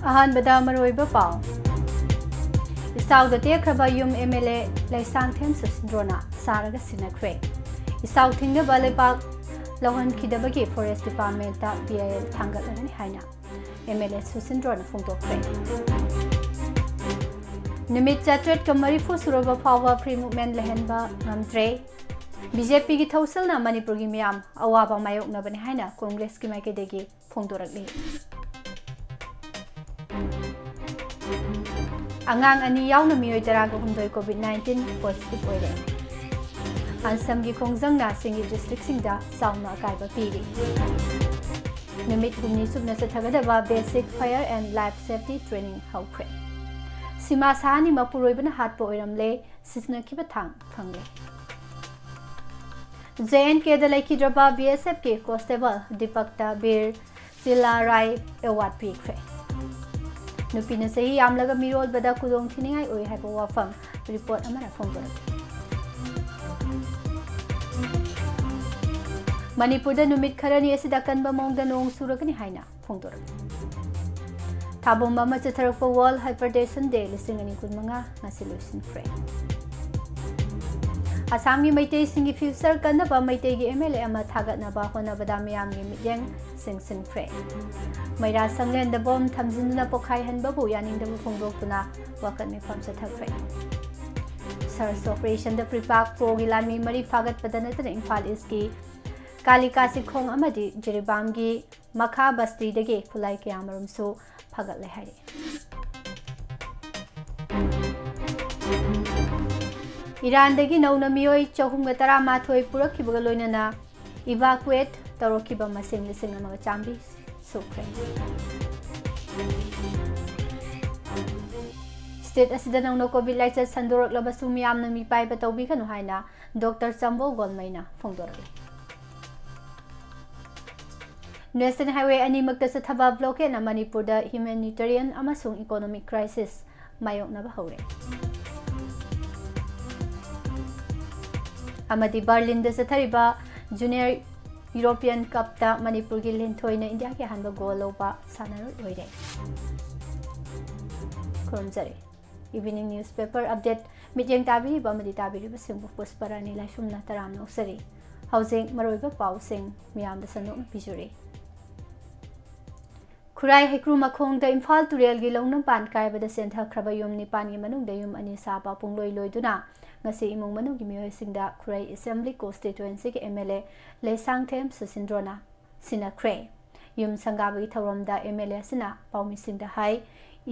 ꯑꯍꯥꯟꯕꯗ ꯃꯔꯨꯑꯣꯏꯕ ꯄꯥꯎ ꯏꯁꯥꯎꯗ ꯇꯦꯛꯈ꯭ꯔꯕ ꯌꯨꯝ MLA ꯂꯩꯁꯥꯡꯊꯦꯝ ꯁꯨꯁꯤꯟꯗ꯭ꯔꯣꯅ ꯁꯥꯔꯒ ꯁꯤꯟꯅꯈ꯭ꯔꯦ ꯏꯁꯥꯎ ꯊꯤꯡꯅꯕ ꯂꯩꯕꯥꯛ ꯂꯧꯍꯟꯈꯤꯗꯕꯒꯤ ꯐꯣꯔꯦꯁꯠ ꯗꯤꯄꯥꯔꯠꯃꯦꯟꯇ BIL ꯊꯥꯡꯒꯠꯂꯒꯅꯤ ꯍꯥꯏꯅ MLA ꯁꯨꯁꯤꯟꯗ꯭ꯔꯣꯅ ꯐꯣꯡꯗꯣꯛꯈ꯭ꯔꯦ ꯅꯨꯃꯤꯠ 840 ꯁꯨꯔꯕ ꯐꯥꯎꯕ ꯐ꯭ꯔꯤ ꯃꯨꯚꯃꯦꯟꯠ ꯂꯩꯍꯟꯕ ꯉꯝꯗ꯭ꯔꯦ BJPꯒꯤ ꯊꯧꯁꯤꯜꯅ ꯃꯅꯤꯄꯨꯔꯒꯤ ꯃꯤꯌꯥꯝ ꯑꯋꯥꯕ ꯃꯥꯌꯣꯛꯅꯕꯅꯤ ꯍꯥꯏꯅ ꯀꯣꯡꯒ꯭ꯔꯦꯁꯀꯤ ꯃꯥꯏꯀꯩꯗꯒꯤ ꯐꯣꯡꯗꯣꯔꯛꯂꯤ ꯑꯉꯥꯡ ꯑꯅꯤ ꯌꯥꯎꯅ ꯃꯤꯑꯣꯏ 18 COVID-19 ꯄꯣꯖꯤꯇꯤꯚ ꯑꯣꯏꯔꯦ ꯑꯟꯁꯝꯒꯤ ꯈꯣꯡꯖꯪꯅ ꯁꯤꯡꯒꯤ ꯗꯤꯁꯇ꯭ꯔꯤꯛꯁꯤꯡꯗ ꯆꯥꯎꯅ ꯑꯀꯥꯏꯕ ꯄꯤꯔꯤ ꯅꯨꯃꯤꯠ 8 ꯁꯨꯞꯅ ꯆꯠꯊꯒꯗꯕ basic fire and life safety training ꯍꯧꯈ꯭ꯔꯦ ꯁꯤꯃꯥ ꯁꯥꯍꯅꯤ ꯃꯄꯨꯔꯣꯏꯕꯅ ꯍꯥꯠꯄ ꯑꯣꯏꯔꯝꯂꯦ ꯁꯤꯖꯤꯟꯅꯈꯤꯕ ꯊꯥꯡ ꯐꯪꯂꯦ JNKꯗ ꯂꯩꯈꯤꯗ꯭ꯔꯕ BSFꯀꯤ ꯀꯣꯟꯁꯇꯦꯕꯜ ꯗꯤꯄꯛꯇ ꯕꯤꯔ ꯆꯤꯂꯥ ꯔꯥꯏ ꯑꯦꯋꯥꯔꯗ ꯄꯤꯈ꯭ꯔꯦ ꯅꯨꯄꯤꯅ ꯆꯍꯤ ꯌꯥꯝꯂꯒ ꯃꯤꯔꯣꯜꯕꯗ ꯈꯨꯗꯣꯡꯊꯤꯅꯤꯡꯉꯥꯏ ꯑꯣꯏ ꯍꯥꯏꯕ ꯋꯥꯐꯝ ꯔꯤꯄꯣꯔꯠ ꯑꯃꯅ ꯐꯣꯡꯗꯣꯔꯛꯈꯤ ꯃꯅꯤꯄꯨꯔꯗ ꯅꯨꯃꯤꯠ ꯈꯔꯅꯤ ꯑꯁꯤꯗ ꯀꯟꯕ ꯃꯑꯣꯡꯗ ꯅꯣꯡ ꯆꯨꯔꯒꯅꯤ ꯍꯥꯏꯅ ꯐꯣꯡꯗꯣꯔꯛꯈꯤ ꯊꯥꯕꯣꯝ ꯑꯃ ꯆꯠꯊꯔꯛꯄ ꯋꯥꯔꯜꯗ ꯍꯥꯏꯄꯔꯇꯦꯟꯁꯟ ꯗꯦ 2025 ꯉꯁꯤ ꯂꯣꯏꯁꯤꯟꯈ꯭ꯔꯦ ꯑꯁꯥꯝꯒꯤ ꯃꯩꯇꯩꯁꯤꯡꯒꯤ ꯐ꯭ꯌꯨꯆꯔ ꯀꯟꯅꯕ ꯃꯩꯇꯩꯒꯤ MLA ꯑꯃ ꯊꯥꯒꯠꯅꯕ ꯍꯣꯠꯅꯕꯗ ꯃꯤꯌꯥꯝꯒꯤ ꯃꯤꯠꯌꯦꯡ ꯆꯤꯡꯁꯤꯟꯈ꯭ꯔꯦ ꯃꯩꯔꯥ ꯁꯪꯂꯦꯟꯗ ꯕꯣꯝ ꯊꯝꯖꯤꯟꯗꯨꯅ ꯄꯣꯈꯥꯏꯍꯟꯕꯕꯨ ꯌꯥꯅꯤꯡꯗꯕ ꯐꯣꯡꯗꯣꯛꯇꯨꯅ ꯋꯥꯀꯠ ꯃꯤꯐꯝ ꯆꯠꯊꯈ꯭ꯔꯦ ꯁꯔꯆ ꯑꯣꯄꯔꯦꯁꯟꯗ ꯄ꯭ꯔꯤꯄꯥꯛ ꯄ꯭ꯔꯣꯒꯤ ꯂꯥꯟꯃꯤ 3 ꯐꯥꯒꯠꯄꯗ ꯅꯠꯇꯅ ꯏꯝꯐꯥꯜ ꯏꯁꯀꯤ ꯀꯥꯂꯤꯀꯥ ꯆꯤꯡꯈꯣꯡ ꯑꯃꯗꯤ ꯖꯤꯔꯤꯕꯥꯝꯒꯤ ꯃꯈꯥ ꯕꯁꯇꯤꯗꯒꯤ ꯈꯨꯠꯂꯥꯏ ꯀꯌꯥꯃꯔꯨꯝꯁꯨ ꯐꯥꯒꯠꯂꯦ ꯍꯥꯏꯔꯤ ꯏꯔꯥꯟꯗꯒꯤ ꯅꯧꯅ ꯃꯤꯑꯣꯏ 418 ꯄꯨꯔꯛꯈꯤꯕꯒ ꯂꯣꯏꯅꯅ ꯏꯚꯥꯀꯨꯑꯦꯠ ꯇꯧꯔꯛꯈꯤꯕ ꯃꯁꯤꯡ 1,100 ꯁꯨꯈ꯭ꯔꯦ ꯁ꯭ꯇꯦꯠ ꯑꯁꯤꯗ ꯅꯧꯅ ꯀꯣꯚꯤꯗ ꯂꯥꯏꯆꯠ ꯁꯟꯗꯣꯔꯛꯂꯕꯁꯨ ꯃꯤꯌꯥꯝꯅ ꯃꯤꯄꯥꯏꯕ ꯇꯧꯕꯤꯒꯅꯨ ꯍꯥꯏꯅ ꯗꯣꯛꯇꯔ ꯆꯝꯕꯧ ꯒꯣꯜꯃꯩꯅ ꯐꯣꯡꯗꯣꯔꯛꯂꯤ ꯅꯦꯁꯅꯦꯜ ꯍꯥꯏꯋꯦ ꯑꯅꯤꯃꯛꯇ ꯆꯠꯊꯕ ꯕ꯭ꯂꯣꯀꯦꯠꯅ ꯃꯅꯤꯄꯨꯔꯗ ꯍ꯭ꯌꯨꯃꯦꯅꯤꯇꯔꯤꯌꯟ ꯑꯃꯁꯨꯡ ꯏꯀꯣꯅꯣꯃꯤꯛ ꯀ꯭ꯔꯥꯏꯁꯤꯁ ꯃꯥꯌꯣꯛꯅꯕ ꯍꯧꯔꯦ ꯑꯃꯗꯤ ꯕꯔꯂꯤꯟꯗ ꯆꯠꯊꯔꯤꯕ ꯖꯨꯅꯤꯌꯔ ꯌꯨꯔꯣꯄꯤꯌꯟ ꯀꯞꯇ ꯃꯅꯤꯄꯨꯔꯒꯤ ꯂꯤꯟꯊꯣꯏꯅ ꯏꯟꯗꯤꯌꯥꯒꯤ ꯑꯍꯥꯟꯕ ꯒꯣꯜ ꯂꯧꯕ ꯁꯥꯟꯅꯔꯣꯏ ꯑꯣꯏꯔꯦ ꯈꯨꯔꯨꯝꯖꯔꯤ ꯏꯚꯤꯅꯤꯡ ꯅ꯭ꯌꯨꯁꯄꯦꯄꯔ ꯑꯞꯗꯦꯠ ꯃꯤꯠꯌꯦꯡ ꯇꯥꯕꯤꯔꯤꯕ ꯑꯃꯗꯤ ꯇꯥꯕꯤꯔꯤꯕꯁꯤꯡꯕꯨ ꯄꯨꯁꯄꯔꯥꯅꯤ ꯂꯥꯏꯁꯨꯝꯅ ꯇꯔꯥꯝꯅ ꯑꯣꯛꯆꯔꯤ ꯍꯧꯖꯤꯛ ꯃꯔꯨꯑꯣꯏꯕ ꯄꯥꯎꯁꯤꯡ ꯃꯤꯌꯥꯝꯗ ꯁꯟꯗꯣꯛꯅ ꯄꯤꯖꯔꯤ ꯈꯨꯔꯥꯏ ꯍꯩꯀ꯭ꯔꯨ ꯃꯈꯣꯡꯗ ꯏꯝꯐꯥꯜ ꯇꯨꯔꯦꯜꯒꯤ ꯂꯧꯅꯝꯄꯥꯟ ꯀꯥꯏꯕꯗ ꯆꯦꯟꯊꯈ꯭ꯔꯕ ꯌꯨꯝ 9ꯒꯤ ꯃꯅꯨꯡꯗ ꯌꯨꯝ 2 ꯁꯥꯕ ꯄꯨꯡꯂꯣꯏ ꯂꯣꯏꯗꯨꯅ ꯉꯁꯤ ꯏꯃꯨꯡ ꯃꯅꯨꯡꯒꯤ ꯃꯤꯑꯣꯏꯁꯤꯡꯗ ꯈꯨꯔꯥꯏ ꯑꯦꯁꯦꯝꯕ꯭ꯂꯤ ꯀꯣꯟꯁꯇꯤꯇꯨꯑꯦꯟꯁꯤꯒꯤ MLA ꯂꯩꯁꯥꯡꯊꯦꯝ ꯁꯨꯁꯤꯟꯗ꯭ꯔꯣꯅ ꯁꯤꯟꯅꯈ꯭ꯔꯦ ꯌꯨꯝ ꯁꯪꯒꯥꯕꯒꯤ ꯊꯧꯔꯝꯗ MLA ꯑꯁꯤꯅ ꯄꯥꯎꯃꯤꯁꯤꯡꯗ ꯍꯥꯏ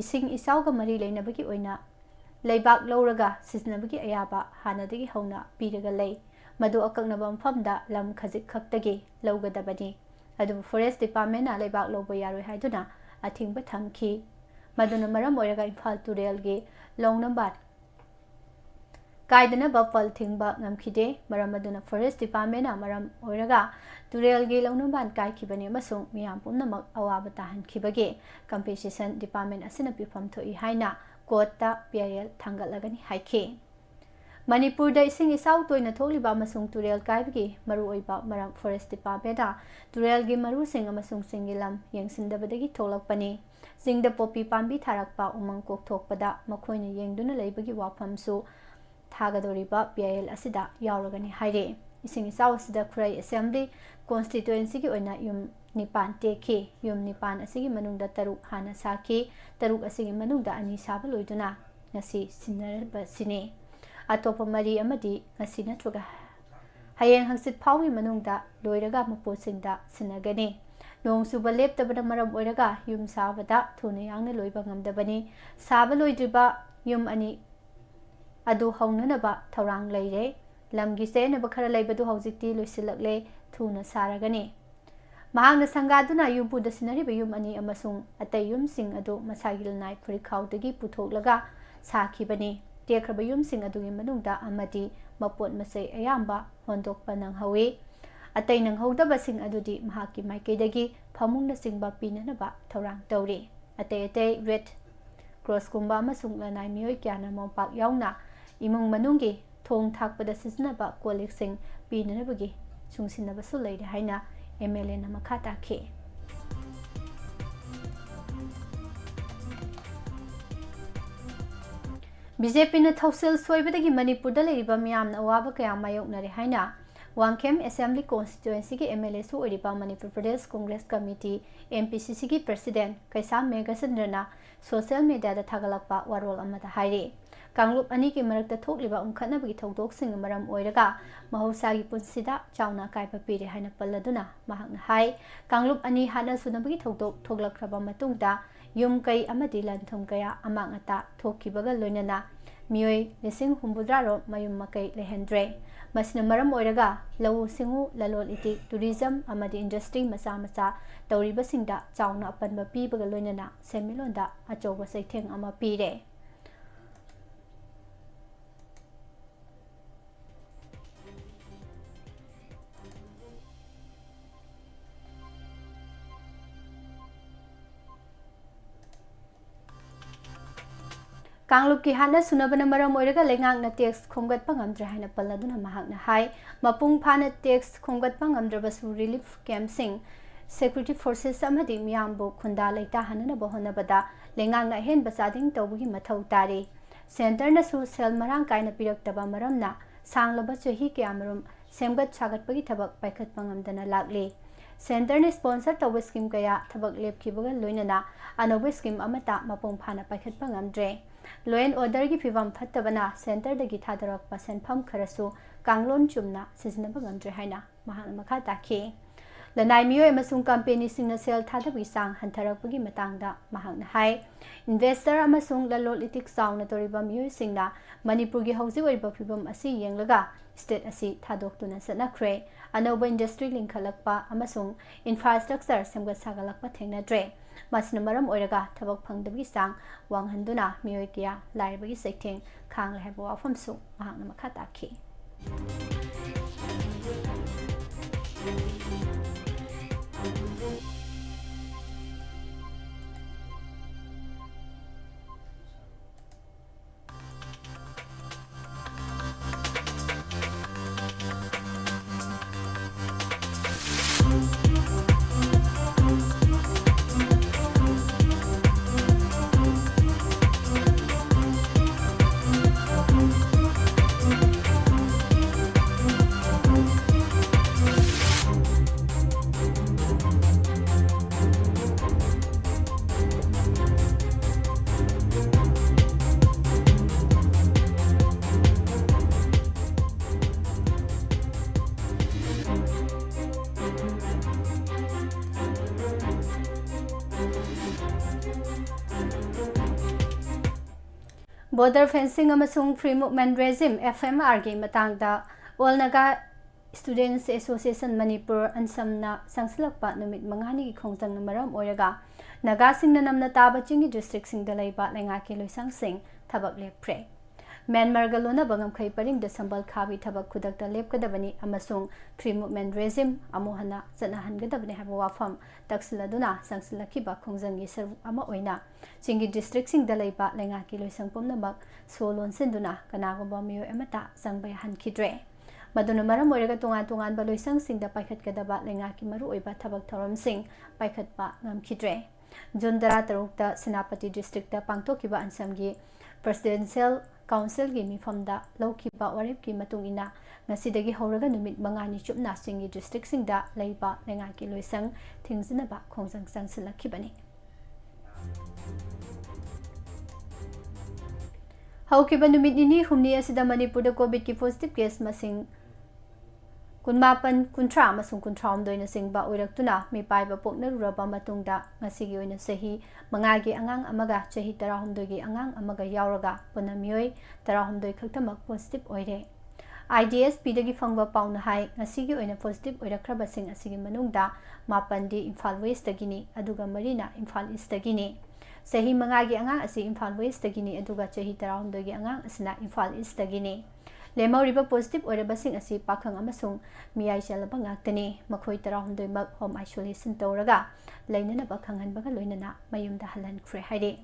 ꯏꯁꯤꯡ ꯏꯆꯥꯎꯒ ꯃꯔꯤ ꯂꯩꯅꯕꯒꯤ ꯑꯣꯏꯅ ꯂꯩꯕꯥꯛ ꯂꯧꯔꯒ ꯁꯤꯖꯤꯟꯅꯕꯒꯤ ꯑꯌꯥꯕ ꯍꯥꯟꯅꯗꯒꯤ ꯍꯧꯅ ꯄꯤꯔꯒ ꯂꯩ ꯃꯗꯨ ꯑꯀꯛꯅꯕ ꯃꯐꯝꯗ ꯂꯝ ꯈꯖꯤꯛ ꯈꯛꯇꯒꯤ ꯂꯧꯒꯗꯕꯅꯤ ꯑꯗꯨꯕꯨ ꯐꯣꯔꯦꯁꯠ ꯗꯤꯄꯥꯔꯠꯃꯦꯟꯠꯅ ꯂꯩꯕꯥꯛ ꯂꯧꯕ ꯌꯥꯔꯣꯏ ꯍꯥꯏꯗꯨꯅ ꯑꯊꯤꯡꯕ ꯊꯝꯈꯤ ꯃꯗꯨꯅ ꯃꯔꯝ ꯑꯣꯏꯔꯒ ꯏꯝꯐꯥꯜ ꯇꯨꯔꯦꯜꯒꯤ ꯂꯧꯅꯝꯕꯥꯟ ꯀꯥꯏꯗꯅꯕ ꯄꯜ ꯊꯤꯡꯕ ꯉꯝꯈꯤꯗꯦ ꯃꯔꯝ ꯑꯗꯨꯅ ꯐꯣꯔꯦꯁꯠ ꯗꯤꯄꯥꯔꯠꯃꯦꯟꯠꯅ ꯃꯔꯝ ꯑꯣꯏꯔꯒ ꯇꯨꯔꯦꯜꯒꯤ ꯂꯧꯅꯝꯕꯥꯟ ꯀꯥꯏꯈꯤꯕꯅꯤ ꯑꯃꯁꯨꯡ ꯃꯤꯌꯥꯝ ꯄꯨꯝꯅꯃꯛ ꯑꯋꯥꯕ ꯇꯥꯍꯟꯈꯤꯕꯒꯤ ꯀꯝꯄꯦꯟꯁꯦꯁꯟ ꯗꯤꯄꯥꯔꯠꯃꯦꯟꯠ ꯑꯁꯤꯅ ꯄꯤꯐꯝ ꯊꯣꯛꯏ ꯍꯥꯏꯅ ꯀꯣꯔꯠꯇ BIL ꯊꯥꯡꯒꯠꯂꯒꯅꯤ ꯍꯥꯏꯈꯤ ꯃꯅꯤꯄꯨꯔꯗ ꯏꯁꯤꯡ ꯏꯆꯥꯎ ꯇꯣꯏꯅ ꯊꯣꯛꯂꯤꯕ ꯑꯃꯁꯨꯡ ꯇꯨꯔꯦꯜ ꯀꯥꯏꯕꯒꯤ ꯃꯔꯨꯑꯣꯏꯕ ꯃꯔꯝ ꯐꯣꯔꯦꯁꯠ ꯗꯤꯄꯥꯔꯠꯃꯦꯟꯠꯅ ꯇꯨꯔꯦꯜꯒꯤ ꯃꯔꯨꯁꯤꯡ ꯑꯃꯁꯨꯡ ꯆꯤꯡꯒꯤ ꯂꯝ ꯌꯦꯡꯁꯤꯟꯗꯕꯗꯒꯤ ꯊꯣꯛꯂꯛꯄꯅꯤ ꯆꯤꯡꯗ ꯄꯣꯄꯤ ꯄꯥꯝꯕꯤ ꯊꯥꯔꯛꯄ ꯎꯃꯪ ꯀꯣꯛꯊꯣꯛꯄꯗ ꯃꯈꯣꯏꯅ ꯌꯦꯡꯗꯨꯅ ꯂꯩꯕꯒꯤ ꯋꯥꯐꯝꯁꯨ थागदोरिबा BIL असिदा यावरगनी हाइरे इसिंग इचाव असिदा खुराई असेंबली कॉन्स्टिट्यूएंसी ओइना युम 9 टेखी युम 9 असिगी मनुंगदा तरुक हाना साखी तरुक असिगी मनुंगदा अनि साबा लोइदुना ngasi sinarba sine atopa mari amadi ngasi natroga hayeng hangsit phawi manungda loiraga maposingda sinagani nong suba leptabana maram oiraga yum sabada thune yangna loiba ngamdabani saba loidriba yum ani adu haunanaba thorang leire lamgi senaba khara leibadu hojikti loisilakle thuna saragani mahangna sangaduna yumpu da sinariba yum ani amasung atay yum sing adu masagil nai purikhaudagi puthoklaga साखिबनी टेख्रब युमसिंग अदुगी मनुंगदा अमदी मपोट मसै अयाम्बा होंदोकपा नंगहवे अतै नंगहौदबसिंग अदुदी महाकी माइकेदगी फमुंगना सिंगबा पिननबा थौरांग तौरे अतै अतै red cross कुंबा अमसुंग लनाय मियोय क्याना मोपाक यावना इमुंग मनुंगी थोंग थाकपदा सिजनबा कोलिक्सिंग पिननबगी सुंगसिनबसु लैरे हाइना MLA ना मखा ताखे BJP na thausil soibadagi Manipurda leiriba miyamna awaba kaya mayoknare haina Wangkem Assembly Constituency ki MLA su oriba Manipur Pradesh Congress Committee MPCC ki President Kaisa Megasandrana social media da thagalakpa warol amada hairi Kanglup ani ki marakta thokliba umkhatnabagi thawdoksing maram oiraga mahosagi punsida chawna kaipa pire haina palladuna mahakna hai Kanglup ani hana sunabagi thawdok thoklakraba matungda yum kai amadi lanthum kaya amangata thokkibaga loinana mioi lising humbudra mayum makai lehendre masina maram oiraga lau singu lalol iti tourism amadi industry masa masa tauriba singda chawna apanba pibaga loinana semilonda achoba saitheng ama pire Kanglup ki hana sunabana maram oiraga lengang na tax khomgat pangamdra haina palladuna mahakna hai mapung phana tax khomgat pangamdrabasu relief camp sing security forces amadi miyambu khunda leita hanana bohona bada lengang na hen basading tawbugi mathau tari center na su sel marang kaina piraktaba maramna sanglaba chahi kyamarum semgat chagatpagi thabak paikhat pangamdana lagli center ne sponsor tawa scheme kaya thabak lepkibaga loinana anoba scheme amata mapung phana paikhat pangamdre Law and order ki fivam phattabana center dagi thadarak pasenpham kharasu kanglon chumna sizinaba ngamdre haina mahana makha takhi lanai miyo emasung company singna sel thadabi sang hantarakpagi matangda mahakna hai investor amasung lalol itik sauna toriba miyo singna manipur gi hauji oriba fibam asi yenglaga state asi thadoktuna sanakre anoba industry linkhalakpa amasung infrastructure semgat sagalakpa thengnadre masna maram oiraga thabak phangdabgi sang wanghanduna mioi kya laibagi saitheng khang lehbo afam su mahakna makha takhi Border fencing amasung free movement regime FMR gi matangda All Naga Students Association Manipur ansamna sangsilakpa numit mangani gi khongjang maram oiraga Naga singna namna taba chingi district singda laiba lenga ki loisang sing thabak lepre Myanmar galona bangam khai paring da sambal khabi thabak kudak da lepkadabani amasung free movement regime amohana janahan gadabani haba wafam taksiladuna sangsilakiba khongjang gi servu ama oina Chingi district sing dalaiba lenga ki loisang pumnabak solon senduna kanagomba miyo emata sangbay hankidre maduna maram oiraga tungan ba loisang sing da paikhat kadaba lenga ki maru oiba thabak thoram sing paikhat pa ngamkidre June 13 ta Senapati district ta pangthokiba ansamgi presidential council gi mifamda laukiba warip ki matungina ngasidagi horaga numit mangani chupna singi district sing da laiba lenga ki loisang thingzinaba khongjang sangsilakibani Haukiba numit nini humni asida Manipur da COVID ki positive case masing kunmapan kuntra masung kuntram doina singba oiraktuna mi paiba pokna ruraba matungda ngasigi oina sahi mangagi angang amaga chahi 13 gi angang amaga yauraga punamioi 13 khaktamak positive oire IDS pidagi fangba pauna hai ngasigi oina positive oirakraba sing asigi manungda mapandi Imphal West dagini aduga marina Imphal East dagini Sahi mangagi angang asi Imphal West dagini aduga chahi 13 gi angang asina Imphal East dagini Lema riba positive oiraba sing asi pakhang amasung miyai chalaba ngaktani makhoi 13 mak home isolation tawraga lainana bakhanghan baga loinana mayumda halan khre haide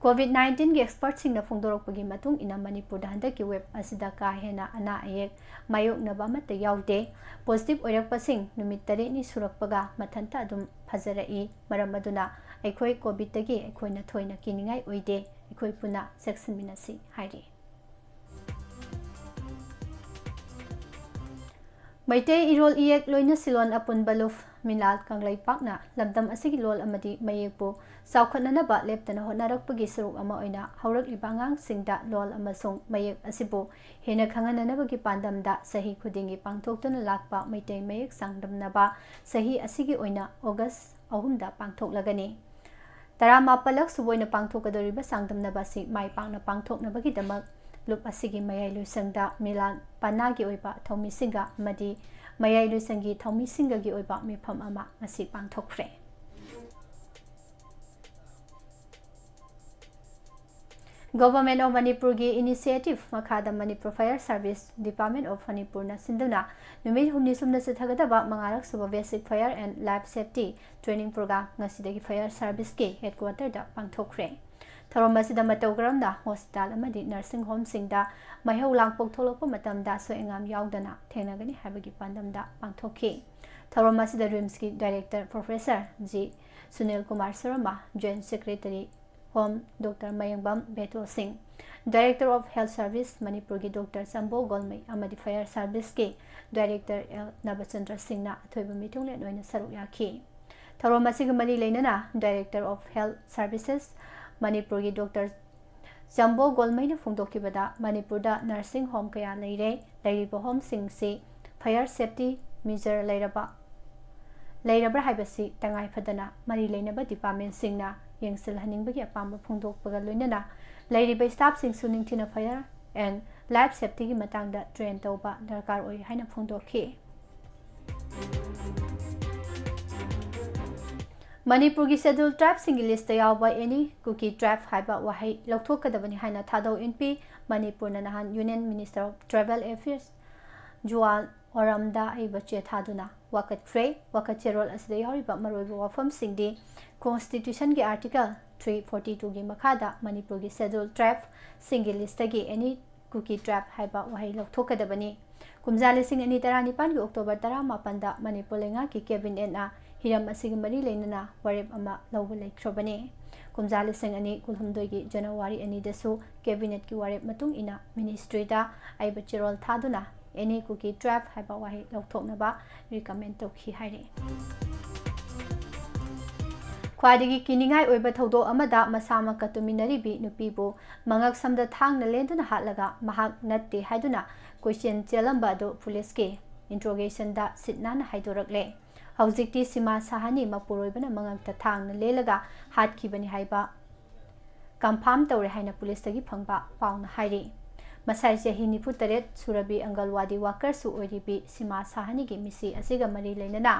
COVID-19 gi expert sing na phongdorokpagi matung ina Manipur da handaki web asida ka hena ana ayek mayok naba mata yaude positive oirakpa sing numit tare ni surakpaga mathanta adum phajarai maram aduna ꯑꯩꯈꯣꯏ ꯀꯣꯚꯤꯗꯇꯒꯤ ꯑꯩꯈꯣꯏꯅ ꯊꯣꯏꯅ ꯀꯤꯅꯤꯡꯉꯥꯏ ꯑꯣꯏꯗꯦ ꯑꯩꯈꯣꯏ ꯄꯨꯟꯅ ꯆꯦꯛꯁꯤꯟꯃꯤꯟꯅꯁꯤ ꯍꯥꯏꯔꯤ ꯃꯩꯇꯩ ꯏꯔꯣꯜ ꯏꯌꯦꯛ ꯂꯣꯏꯅ ꯁꯤꯂꯣꯟ ꯑꯄꯨꯟꯕ ꯂꯨꯞ ꯃꯤꯂꯥꯜ ꯀꯪꯂꯩꯄꯥꯛꯅ ꯂꯝꯗꯝ ꯑꯁꯤꯒꯤ ꯂꯣꯜ ꯑꯃꯗꯤ ꯃꯌꯦꯛꯄꯨ ꯆꯥꯎꯈꯠꯅꯅꯕ ꯂꯦꯞꯇꯅ ꯍꯣꯠꯅꯔꯛꯄꯒꯤ ꯁꯔꯨꯛ ꯑꯃ ꯑꯣꯏꯅ ꯍꯧꯔꯛꯂꯤꯕ ꯑꯉꯥꯡꯁꯤꯡꯗ ꯂꯣꯜ ꯑꯃꯁꯨꯡ ꯃꯌꯦꯛ ꯑꯁꯤꯕꯨ ꯍꯦꯟꯅ ꯈꯪꯍꯟꯅꯅꯕꯒꯤ ꯄꯥꯟꯗꯝꯗ ꯆꯍꯤ ꯈꯨꯗꯤꯡꯒꯤ ꯄꯥꯡꯊꯣꯛꯇꯨꯅ ꯂꯥꯛꯄ ꯃꯩꯇꯩ ꯃꯌꯦꯛ ꯆꯥꯡꯗꯝꯅꯕ ꯆꯍꯤ ꯑꯁꯤꯒꯤ ꯑꯣꯏꯅ ꯑꯣꯒꯁ 3ꯗ ꯄꯥꯡꯊꯣꯛꯂꯒꯅꯤ 18ꯂꯛ ꯁꯨꯕ ꯑꯣꯏꯅ ꯄꯥꯡꯊꯣꯛꯀꯗꯧꯔꯤꯕ ꯆꯥꯡꯗꯝꯅꯕ ꯑꯁꯤ ꯃꯥꯏ ꯄꯥꯛꯅ ꯄꯥꯡꯊꯣꯛꯅꯕꯒꯤꯗꯃꯛ ꯂꯨꯞ ꯑꯁꯤꯒꯤ ꯃꯌꯥꯏ ꯂꯣꯏꯁꯪꯗ ꯃꯤꯂꯥꯟ ꯄꯥꯅꯥꯒꯤ ꯑꯣꯏꯕ ꯊꯧꯃꯤꯁꯤꯡꯒ ꯑꯃꯗꯤ ꯃꯌꯥꯏ ꯂꯣꯏꯁꯪꯒꯤ ꯊꯧꯃꯤꯁꯤꯡꯒꯒꯤ ꯑꯣꯏꯕ ꯃꯤꯐꯝ ꯑꯃ ꯉꯁꯤ ꯄꯥꯡꯊꯣꯛꯈ꯭ꯔꯦ ꯒꯣꯚꯔꯟꯃꯦꯟꯠ ꯑꯣꯐ ꯃꯅꯤꯄꯨꯔꯒꯤ ꯏꯅꯤꯁꯤꯌꯦꯇꯤꯚ ꯃꯈꯥꯗ Manipur fire service department of ꯃꯅꯤꯄꯨꯔꯅ ꯁꯤꯟꯗꯨꯅ ꯅꯨꯃꯤꯠ 6ꯅꯤ ꯁꯨꯞꯅ ꯆꯠꯊꯒꯗꯕ 5ꯔꯛ ꯁꯨꯕ basic fire and life safety training program ꯉꯁꯤꯗꯒꯤ ꯐꯥꯌꯔ ꯁꯥꯔꯚꯤꯁꯀꯤ ꯍꯦꯗꯀ꯭ꯋꯥꯔꯇꯔꯗ ꯄꯥꯡꯊꯣꯛꯈ꯭ꯔꯦ ꯊꯧꯔꯝ ꯑꯁꯤꯗ ꯃꯇꯧ ꯀꯔꯝꯅ ꯍꯣꯁꯄꯤꯇꯥꯜ ꯑꯃꯗꯤ ꯅꯔꯁꯤꯡ ꯍꯣꯝꯁꯤꯡꯗ ꯃꯩꯍꯧ ꯂꯥꯡꯄꯣꯛ ꯊꯣꯛꯂꯛꯄ ꯃꯇꯝꯗ ꯑꯁꯣꯏ ꯑꯉꯥꯝ ꯌꯥꯎꯗꯅ ꯊꯦꯡꯅꯒꯅꯤ ꯍꯥꯏꯕꯒꯤ ꯄꯥꯟꯗꯝꯗ ꯄꯥꯡꯊꯣꯛꯈꯤ ꯊꯧꯔꯝ ꯑꯁꯤꯗ ꯔꯤꯝꯁꯀꯤ director professor G Sunil Kumar Sharma joint secretary home doctor Mayengbam Beto Singh director of health service ꯃꯅꯤꯄꯨꯔꯒꯤ ꯗꯣꯛꯇꯔ ꯆꯝꯕꯣ ꯒꯣꯜꯃꯩ ꯑꯃꯗꯤ ꯐꯥꯌꯔ ꯁꯥꯔꯚꯤꯁꯀꯤ ꯗꯥꯏꯔꯦꯛꯇꯔ ꯑꯦꯜ ꯅꯕꯆꯟꯗ꯭ꯔ ꯁꯤꯡꯅ ꯑꯊꯣꯏꯕ ꯃꯤꯊꯨꯡꯂꯦꯟ ꯑꯣꯏꯅ ꯁꯔꯨꯛ ꯌꯥꯈꯤ ꯊꯧꯔꯝ ꯑꯁꯤꯒ ꯃꯔꯤ ꯂꯩꯅꯅ ꯗꯥꯏꯔꯦꯛꯇꯔ ꯑꯣꯐ ꯍꯦꯜꯊ ꯁꯥꯔꯚꯤꯁꯦꯁ ꯃꯅꯤꯄꯨꯔꯒꯤ ꯗꯣꯛꯇꯔ ꯆꯝꯕꯣ ꯒꯣꯜꯃꯩꯅ ꯐꯣꯡꯗꯣꯛꯈꯤꯕꯗ ꯃꯅꯤꯄꯨꯔꯗ ꯅꯔꯁꯤꯡ ꯍꯣꯝ ꯀꯌꯥ ꯂꯩꯔꯤꯕ ꯍꯣꯝꯁꯤꯡꯁꯤ ꯐꯥꯌꯔ ꯁꯦꯐꯇꯤ ꯃꯤꯖꯔ ꯂꯩꯔꯕ꯭ꯔꯥ ꯍꯥꯏꯕꯁꯤ ꯇꯉꯥꯏꯐꯗꯅ ꯃꯔꯤ ꯂꯩꯅꯕ ꯗꯤꯄꯥꯔꯠꯃꯦꯟꯠꯁꯤꯡꯅ ꯌꯦꯡꯁꯤꯜꯍꯟꯅꯤꯡꯕꯒꯤ ꯑꯄꯥꯝꯕ ꯐꯣꯡꯗꯣꯛꯄꯒ ꯂꯣꯏꯅꯅ ꯂꯩꯔꯤꯕ ꯁ꯭ꯇꯥꯐꯁꯤꯡꯁꯨ ꯅꯤꯡꯊꯤꯅ ꯐꯥꯌꯔ ꯑꯦꯟ ꯂꯥꯏꯐ ꯁꯦꯐꯇꯤꯒꯤ ꯃꯇꯥꯡꯗ ꯇ꯭ꯔꯦꯟ ꯇꯧꯕ ꯗꯔꯀꯥꯔ ꯑꯣꯏ ꯍꯥꯏꯅ ꯐꯣꯡꯗꯣꯛꯈꯤ ꯃꯅꯤꯄꯨꯔꯒꯤ ꯁꯦꯗ꯭ꯌꯨꯜ ꯇ꯭ꯔꯥꯏꯕꯁꯤꯡꯒꯤ ꯂꯤꯁꯇ ꯌꯥꯎꯕ ꯑꯦꯅꯤ ꯀꯨꯀꯤ ꯇ꯭ꯔꯥꯏꯕ ꯍꯥꯏꯕ ꯋꯥꯍꯩ ꯂꯧꯊꯣꯛꯀꯗꯕꯅꯤ ꯍꯥꯏꯅ ꯊꯥꯗꯣꯛ ꯏꯟꯄꯤ ꯃꯅꯤꯄꯨꯔꯅ ꯅꯍꯥꯟ union minister of tribal affairs Jual ꯑꯣꯔꯝꯗ ꯑꯏꯕ ꯆꯦ ꯊꯥꯗꯨꯅ ꯋꯥꯀꯠꯈ꯭ꯔꯦ ꯋꯥꯀꯠꯆꯦꯔꯣꯜ ꯑꯁꯤꯗ ꯌꯥꯎꯔꯤꯕ ꯃꯔꯨꯑꯣꯏꯕ ꯋꯥꯐꯝꯁꯤꯡꯗꯤ ꯀꯣꯟꯁꯇꯤꯇ꯭ꯌꯨꯁꯟꯒꯤ ꯑꯥꯔꯇꯤꯀꯜ 342ꯒꯤ ꯃꯈꯥꯗ ꯃꯅꯤꯄꯨꯔꯒꯤ ꯁꯦꯗ꯭ꯌꯨꯜ ꯇ꯭ꯔꯥꯏꯕꯁꯤꯡꯒꯤ ꯂꯤꯁꯇꯒꯤ ꯑꯦꯅꯤ ꯀꯨꯀꯤ ꯇ꯭ꯔꯥꯏꯕ ꯍꯥꯏꯕ ꯋꯥꯍꯩ ꯂꯧꯊꯣꯛꯀꯗꯕꯅꯤ ꯀꯨꯝꯖꯥ 2019ꯒꯤ ꯑꯣꯛꯇꯣꯕꯔ 18ꯗ ꯃꯅꯤꯄꯨꯔ ꯂꯩꯉꯥꯛꯀꯤ ꯀꯦꯕꯤꯅꯦꯠꯅ ꯍꯤꯔꯝ ꯑꯁꯤꯒ ꯃꯔꯤ ꯂꯩꯅꯅ ꯋꯥꯔꯦꯞ ꯑꯃ ꯂꯧꯕ ꯂꯩꯈ꯭ꯔꯕꯅꯤ ꯀꯨꯝꯖꯥ 2019ꯒꯤ ꯖꯅꯋꯥꯔꯤ 2ꯗꯁꯨ ꯀꯦꯕꯤꯅꯦꯠꯀꯤ ꯋꯥꯔꯦꯞ ꯃꯇꯨꯡ ꯏꯟꯅ ꯃꯤꯅꯤꯁꯇ꯭ꯔꯤꯗ ꯑꯏꯕ ꯆꯦꯔꯣꯜ ꯊꯥꯗꯨꯅ ꯑꯦꯅꯤ ꯀꯨꯀꯤ ꯇ꯭ꯔꯥꯏꯕ ꯍꯥꯏꯕ ꯋꯥꯍꯩ ꯂꯧꯊꯣꯛꯅꯕ ꯔꯤꯀꯃꯦꯟ ꯇꯧꯈꯤ ꯍꯥꯏꯔꯤ ꯈ꯭ꯋꯥꯏꯗꯒꯤ ꯀꯤꯅꯤꯡꯉꯥꯏ ꯑꯣꯏꯕ ꯊꯧꯗꯣꯛ ꯑꯃꯗ ꯃꯁꯥꯃꯛꯀ ꯇꯨꯃꯤꯟꯅꯔꯤꯕꯤ ꯅꯨꯄꯤꯕꯨ ꯃꯉꯛ ꯁꯝꯗ ꯊꯥꯡꯅ ꯂꯦꯟꯗꯨꯅ ꯍꯥꯠꯂꯒ ꯃꯍꯥꯛ ꯅꯠꯇꯦ ꯍꯥꯏꯗꯨꯅ ꯀꯣꯏꯆꯦꯟ ꯆꯦꯜꯂꯝꯕ ꯑꯗꯨ ꯄꯨꯂꯤꯁꯀꯤ ꯏꯟꯇ꯭ꯔꯣꯒꯦꯁꯟꯗ ꯁꯤꯠ ꯅꯥꯟꯅ ꯍꯥꯏꯗꯣꯔꯛꯂꯦ ꯍꯧꯖꯤꯛꯇꯤ ꯁꯤꯃꯥ ꯁꯥꯍꯅꯤ ꯃꯄꯨꯔꯣꯏꯕꯅ ꯃꯉꯛꯇ ꯊꯥꯡꯅ ꯂꯦꯜꯂꯒ ꯍꯥꯠꯈꯤꯕꯅꯤ ꯍꯥꯏꯕ ꯀꯟꯐꯥꯔꯝ ꯇꯧꯔꯦ ꯍꯥꯏꯅ ꯄꯨꯂꯤꯁꯇꯒꯤ ꯐꯪꯕ ꯄꯥꯎꯅ ꯍꯥꯏꯔꯤ ꯃꯁꯥꯏ ꯆꯍꯤ 94 ꯁꯨꯔꯕꯤ ꯑꯪꯒꯜꯋꯥꯗꯤ ꯋꯥꯀꯔꯁꯨ ꯑꯣꯏꯔꯤꯕꯤ ꯁꯤꯃꯥ ꯁꯥꯍꯅꯤꯒꯤ ꯃꯤꯁꯤ ꯑꯁꯤꯒ ꯃꯔꯤ ꯂꯩꯅꯅ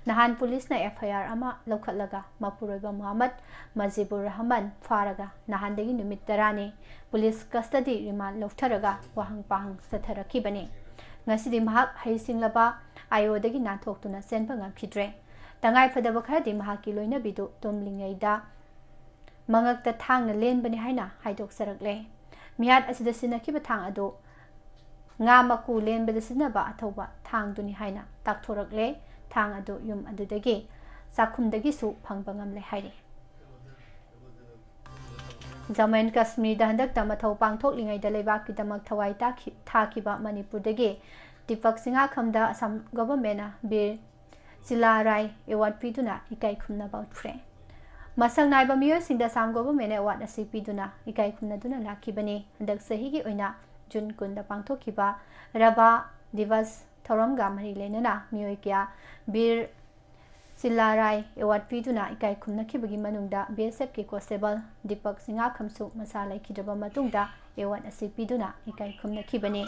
ꯅꯍꯥꯟ ꯄꯨꯂꯤꯁꯅ FIR ꯑꯃ ꯂꯧꯈꯠꯂꯒ ꯃꯄꯨꯔꯣꯏꯕ ꯃꯨꯍꯝꯃꯗ ꯃꯖꯤꯕꯨꯔ ꯔꯍꯃꯟ ꯐꯥꯔꯒ ꯅꯍꯥꯟꯗꯒꯤ ꯅꯨꯃꯤꯠ 10ꯅꯤ ꯄꯨꯂꯤꯁ ꯀꯁꯇꯗꯤ ꯔꯤꯃꯥꯟ ꯂꯧꯊꯔꯒ ꯋꯥꯍꯪ ꯄꯥꯍꯪ ꯆꯠꯊꯔꯛꯈꯤꯕꯅꯤ ꯉꯁꯤꯗꯤ ꯃꯍꯥꯛ ꯍꯩꯁꯤꯡꯂꯕ ꯑꯥꯏꯑꯣꯗꯒꯤ ꯅꯥꯟꯊꯣꯛꯇꯨꯅ ꯆꯦꯟꯕ ꯉꯝꯈꯤꯗ꯭ꯔꯦ ꯇꯉꯥꯏꯐꯗꯕ ꯈꯔꯗꯤ ꯃꯍꯥꯛꯀꯤ ꯂꯣꯏꯅꯕꯤꯗꯨ ꯇꯨꯝꯂꯤꯉꯩꯗ ꯃꯉꯛꯇ ꯊꯥꯡꯅ ꯂꯦꯟꯕꯅꯤ ꯍꯥꯏꯅ ꯍꯥꯏꯗꯣꯛꯆꯔꯛꯂꯦ ꯃꯤꯍꯥꯠ ꯑꯁꯤꯗ ꯁꯤꯖꯤꯟꯅꯈꯤꯕ ꯊꯥꯡ ꯑꯗꯨ ꯉꯥ ꯃꯀꯨ ꯂꯦꯟꯕꯗ ꯁꯤꯖꯤꯟꯅꯕ ꯑꯊꯧꯕ ꯊꯥꯡꯗꯨꯅꯤ ꯍꯥꯏꯅ ꯇꯥꯛꯊꯣꯔꯛꯂꯦ ꯊꯥꯡ ꯑꯗꯨ ꯌꯨꯝ ꯑꯗꯨꯗꯒꯤ ꯆꯥꯛꯈꯨꯝꯗꯒꯤꯁꯨ ꯐꯪꯕ ꯉꯝꯂꯦ ꯍꯥꯏꯔꯤ ꯖꯝꯃꯨ ꯑꯦꯟड ꯀश्मीꯔꯗ ꯍꯟꯗꯛꯇ ꯃꯊꯧ ꯄꯥꯡꯊꯣꯛꯂꯤꯉꯩꯗ ꯂꯩꯕꯥꯛꯀꯤꯗꯃꯛ ꯊꯋꯥꯏ ꯊꯥꯈꯤꯕ ꯃꯅꯤꯄꯨꯔꯗꯒꯤ ꯗꯤꯄꯛ ꯁꯤꯡꯉꯥꯈꯝꯗ ꯑꯁꯥꯝ ꯒꯚꯔꯟꯃꯦꯟꯠꯅ ꯕꯤꯔ ꯆꯤꯂꯥꯔꯥꯏ ꯑꯦꯋꯥꯔꯗ ꯄꯤꯗꯨꯅ ꯏꯀꯥꯏ ꯈꯨꯝꯅꯕ ꯎꯠꯈ꯭ꯔꯦ ꯃꯁꯛ ꯅꯥꯏꯕ ꯃꯤꯑꯣꯏꯁꯤꯡꯗ ꯑꯁꯥꯝ ꯒꯚꯔꯟꯃꯦꯟꯠꯅ ꯑꯦꯋꯥꯔꯗ ꯑꯁꯤ ꯄꯤꯗꯨꯅ ꯏꯀꯥꯏ ꯈꯨꯝꯅꯗꯨꯅ ꯂꯥꯛꯈꯤꯕꯅꯤ ꯍꯟꯗꯛ ꯆꯍꯤꯒꯤ ꯑꯣꯏꯅ ꯖꯨꯟ 10ꯗ ꯄꯥꯡꯊꯣꯛꯈꯤꯕ ꯔꯕꯥ ꯗꯤꯕꯁ ꯊꯧꯔꯝꯒ ꯃꯔꯤ ꯂꯩꯅꯅ ꯃꯤꯑꯣꯏ ꯀꯌꯥ ꯕꯤꯔ ꯆꯤꯂꯥꯔꯥꯏ ꯑꯦꯋꯥꯔꯗ ꯄꯤꯗꯨꯅ ꯏꯀꯥꯏ ꯈꯨꯝꯅꯈꯤꯕꯒꯤ ꯃꯅꯨꯡꯗ BSFꯀꯤ ꯀꯣꯟꯁꯇꯦꯕꯜ ꯗꯤꯄꯛ ꯁꯤꯡꯉꯥꯈꯝꯁꯨ ꯃꯁꯥ ꯂꯩꯈꯤꯗ꯭ꯔꯕ ꯃꯇꯨꯡꯗ ꯑꯦꯋꯥꯔꯗ ꯑꯁꯤ ꯄꯤꯗꯨꯅ ꯏꯀꯥꯏ ꯈꯨꯝꯅꯈꯤꯕꯅꯤ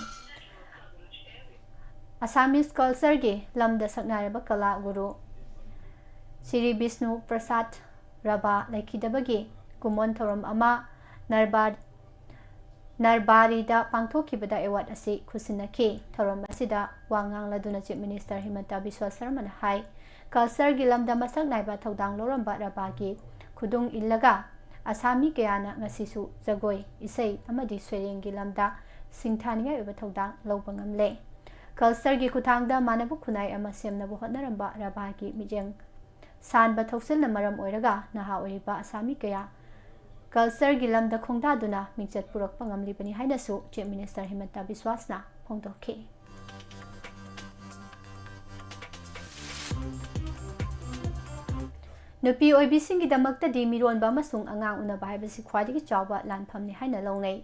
ꯑꯁꯥꯃꯤꯁ ꯀꯜꯆꯔꯒꯤ ꯂꯝꯗ ꯁꯛꯅꯥꯏꯔꯕ ꯀꯂꯥ ꯒꯨꯔꯨ ꯁ꯭ꯔꯤ ꯕꯤꯁꯅꯨ ꯄ꯭ꯔꯁꯥꯗ ꯔꯕꯥ ꯂꯩꯈꯤꯗꯕꯒꯤ ꯀꯨꯝꯑꯣꯟ ꯊꯧꯔꯝ ꯑꯃ ꯅꯔꯕꯥꯔꯤꯗ ꯄꯥꯡꯊꯣꯛꯈꯤꯕꯗ ꯑꯦꯋꯥꯔꯗ ꯑꯁꯤ ꯈꯨꯠꯁꯤꯟꯅꯈꯤ ꯊꯧꯔꯝ ꯑꯁꯤꯗ ꯋꯥ ꯉꯥꯡꯂꯗꯨꯅ ꯆꯤꯐ ꯃꯤꯅꯤꯁꯇꯔ ꯍꯤꯃꯟꯇ ꯕꯤꯁ꯭ꯋ ꯁꯔꯃꯅ ꯍꯥꯏ ꯀꯜꯆꯔꯒꯤ ꯂꯝꯗ ꯃꯁꯛ ꯅꯥꯏꯕ ꯊꯧꯗꯥꯡ ꯂꯧꯔꯝꯕ ꯔꯕꯥꯒꯤ ꯈꯨꯗꯨꯡ ꯏꯜꯂꯒ ꯑꯁꯥꯃꯤ ꯀꯌꯥꯅ ꯉꯁꯤꯁꯨ ꯖꯒꯣꯏ ꯏꯁꯩ ꯑꯃꯗꯤ ꯁꯩꯔꯦꯡꯒꯤ ꯂꯝꯗ ꯁꯤꯡꯊꯥꯅꯤꯡꯉꯥꯏ ꯑꯣꯏꯕ ꯊꯧꯗꯥꯡ ꯂꯧꯕ ꯉꯝꯂꯦ ꯀꯜꯆꯔꯒꯤ ꯈꯨꯠꯊꯥꯡꯗ ꯃꯥꯟꯅꯕ ꯈꯨꯟꯅꯥꯏ ꯑꯃ ꯁꯦꯝꯅꯕ ꯍꯣꯠꯅꯔꯝꯕ ꯔꯕꯥꯒꯤ ꯃꯤꯠꯌꯦꯡ ꯁꯥꯟꯕ ꯊꯧꯁꯤꯜꯅ ꯃꯔꯝ ꯑꯣꯏꯔꯒ ꯅꯍꯥ ꯑꯣꯏꯔꯤꯕ ꯑꯁꯥꯃꯤ ꯀꯌꯥ ꯀꯜꯆꯔꯒꯤ ꯂꯝꯗ ꯈꯣꯡꯗꯥꯗꯨꯅ ꯃꯤꯡꯆꯠ ꯄꯨꯔꯛꯄ ꯉꯝꯂꯤꯕꯅꯤ ꯍꯥꯏꯅꯁꯨ ꯆꯤꯐ ꯃꯤꯅꯤꯁꯇꯔ ꯍꯤꯃꯟꯇ ꯕꯤꯁ꯭ꯋꯥꯁꯅ ꯐꯣꯡꯗꯣꯛꯈꯤ꯫ ꯅꯨꯄꯤ ꯑꯣꯏꯕꯤꯁꯤꯡꯒꯤꯗꯃꯛꯇꯗꯤ ꯃꯤꯔꯣꯟꯕ ꯑꯃꯁꯨꯡ ꯑꯉꯥꯡ ꯎꯅꯕ ꯍꯥꯏꯕꯁꯤ ꯈ꯭ꯋꯥꯏꯗꯒꯤ ꯆꯥꯎꯕ ꯂꯥꯟꯐꯝꯅꯤ ꯍꯥꯏꯅ ꯂꯧꯅꯩ꯫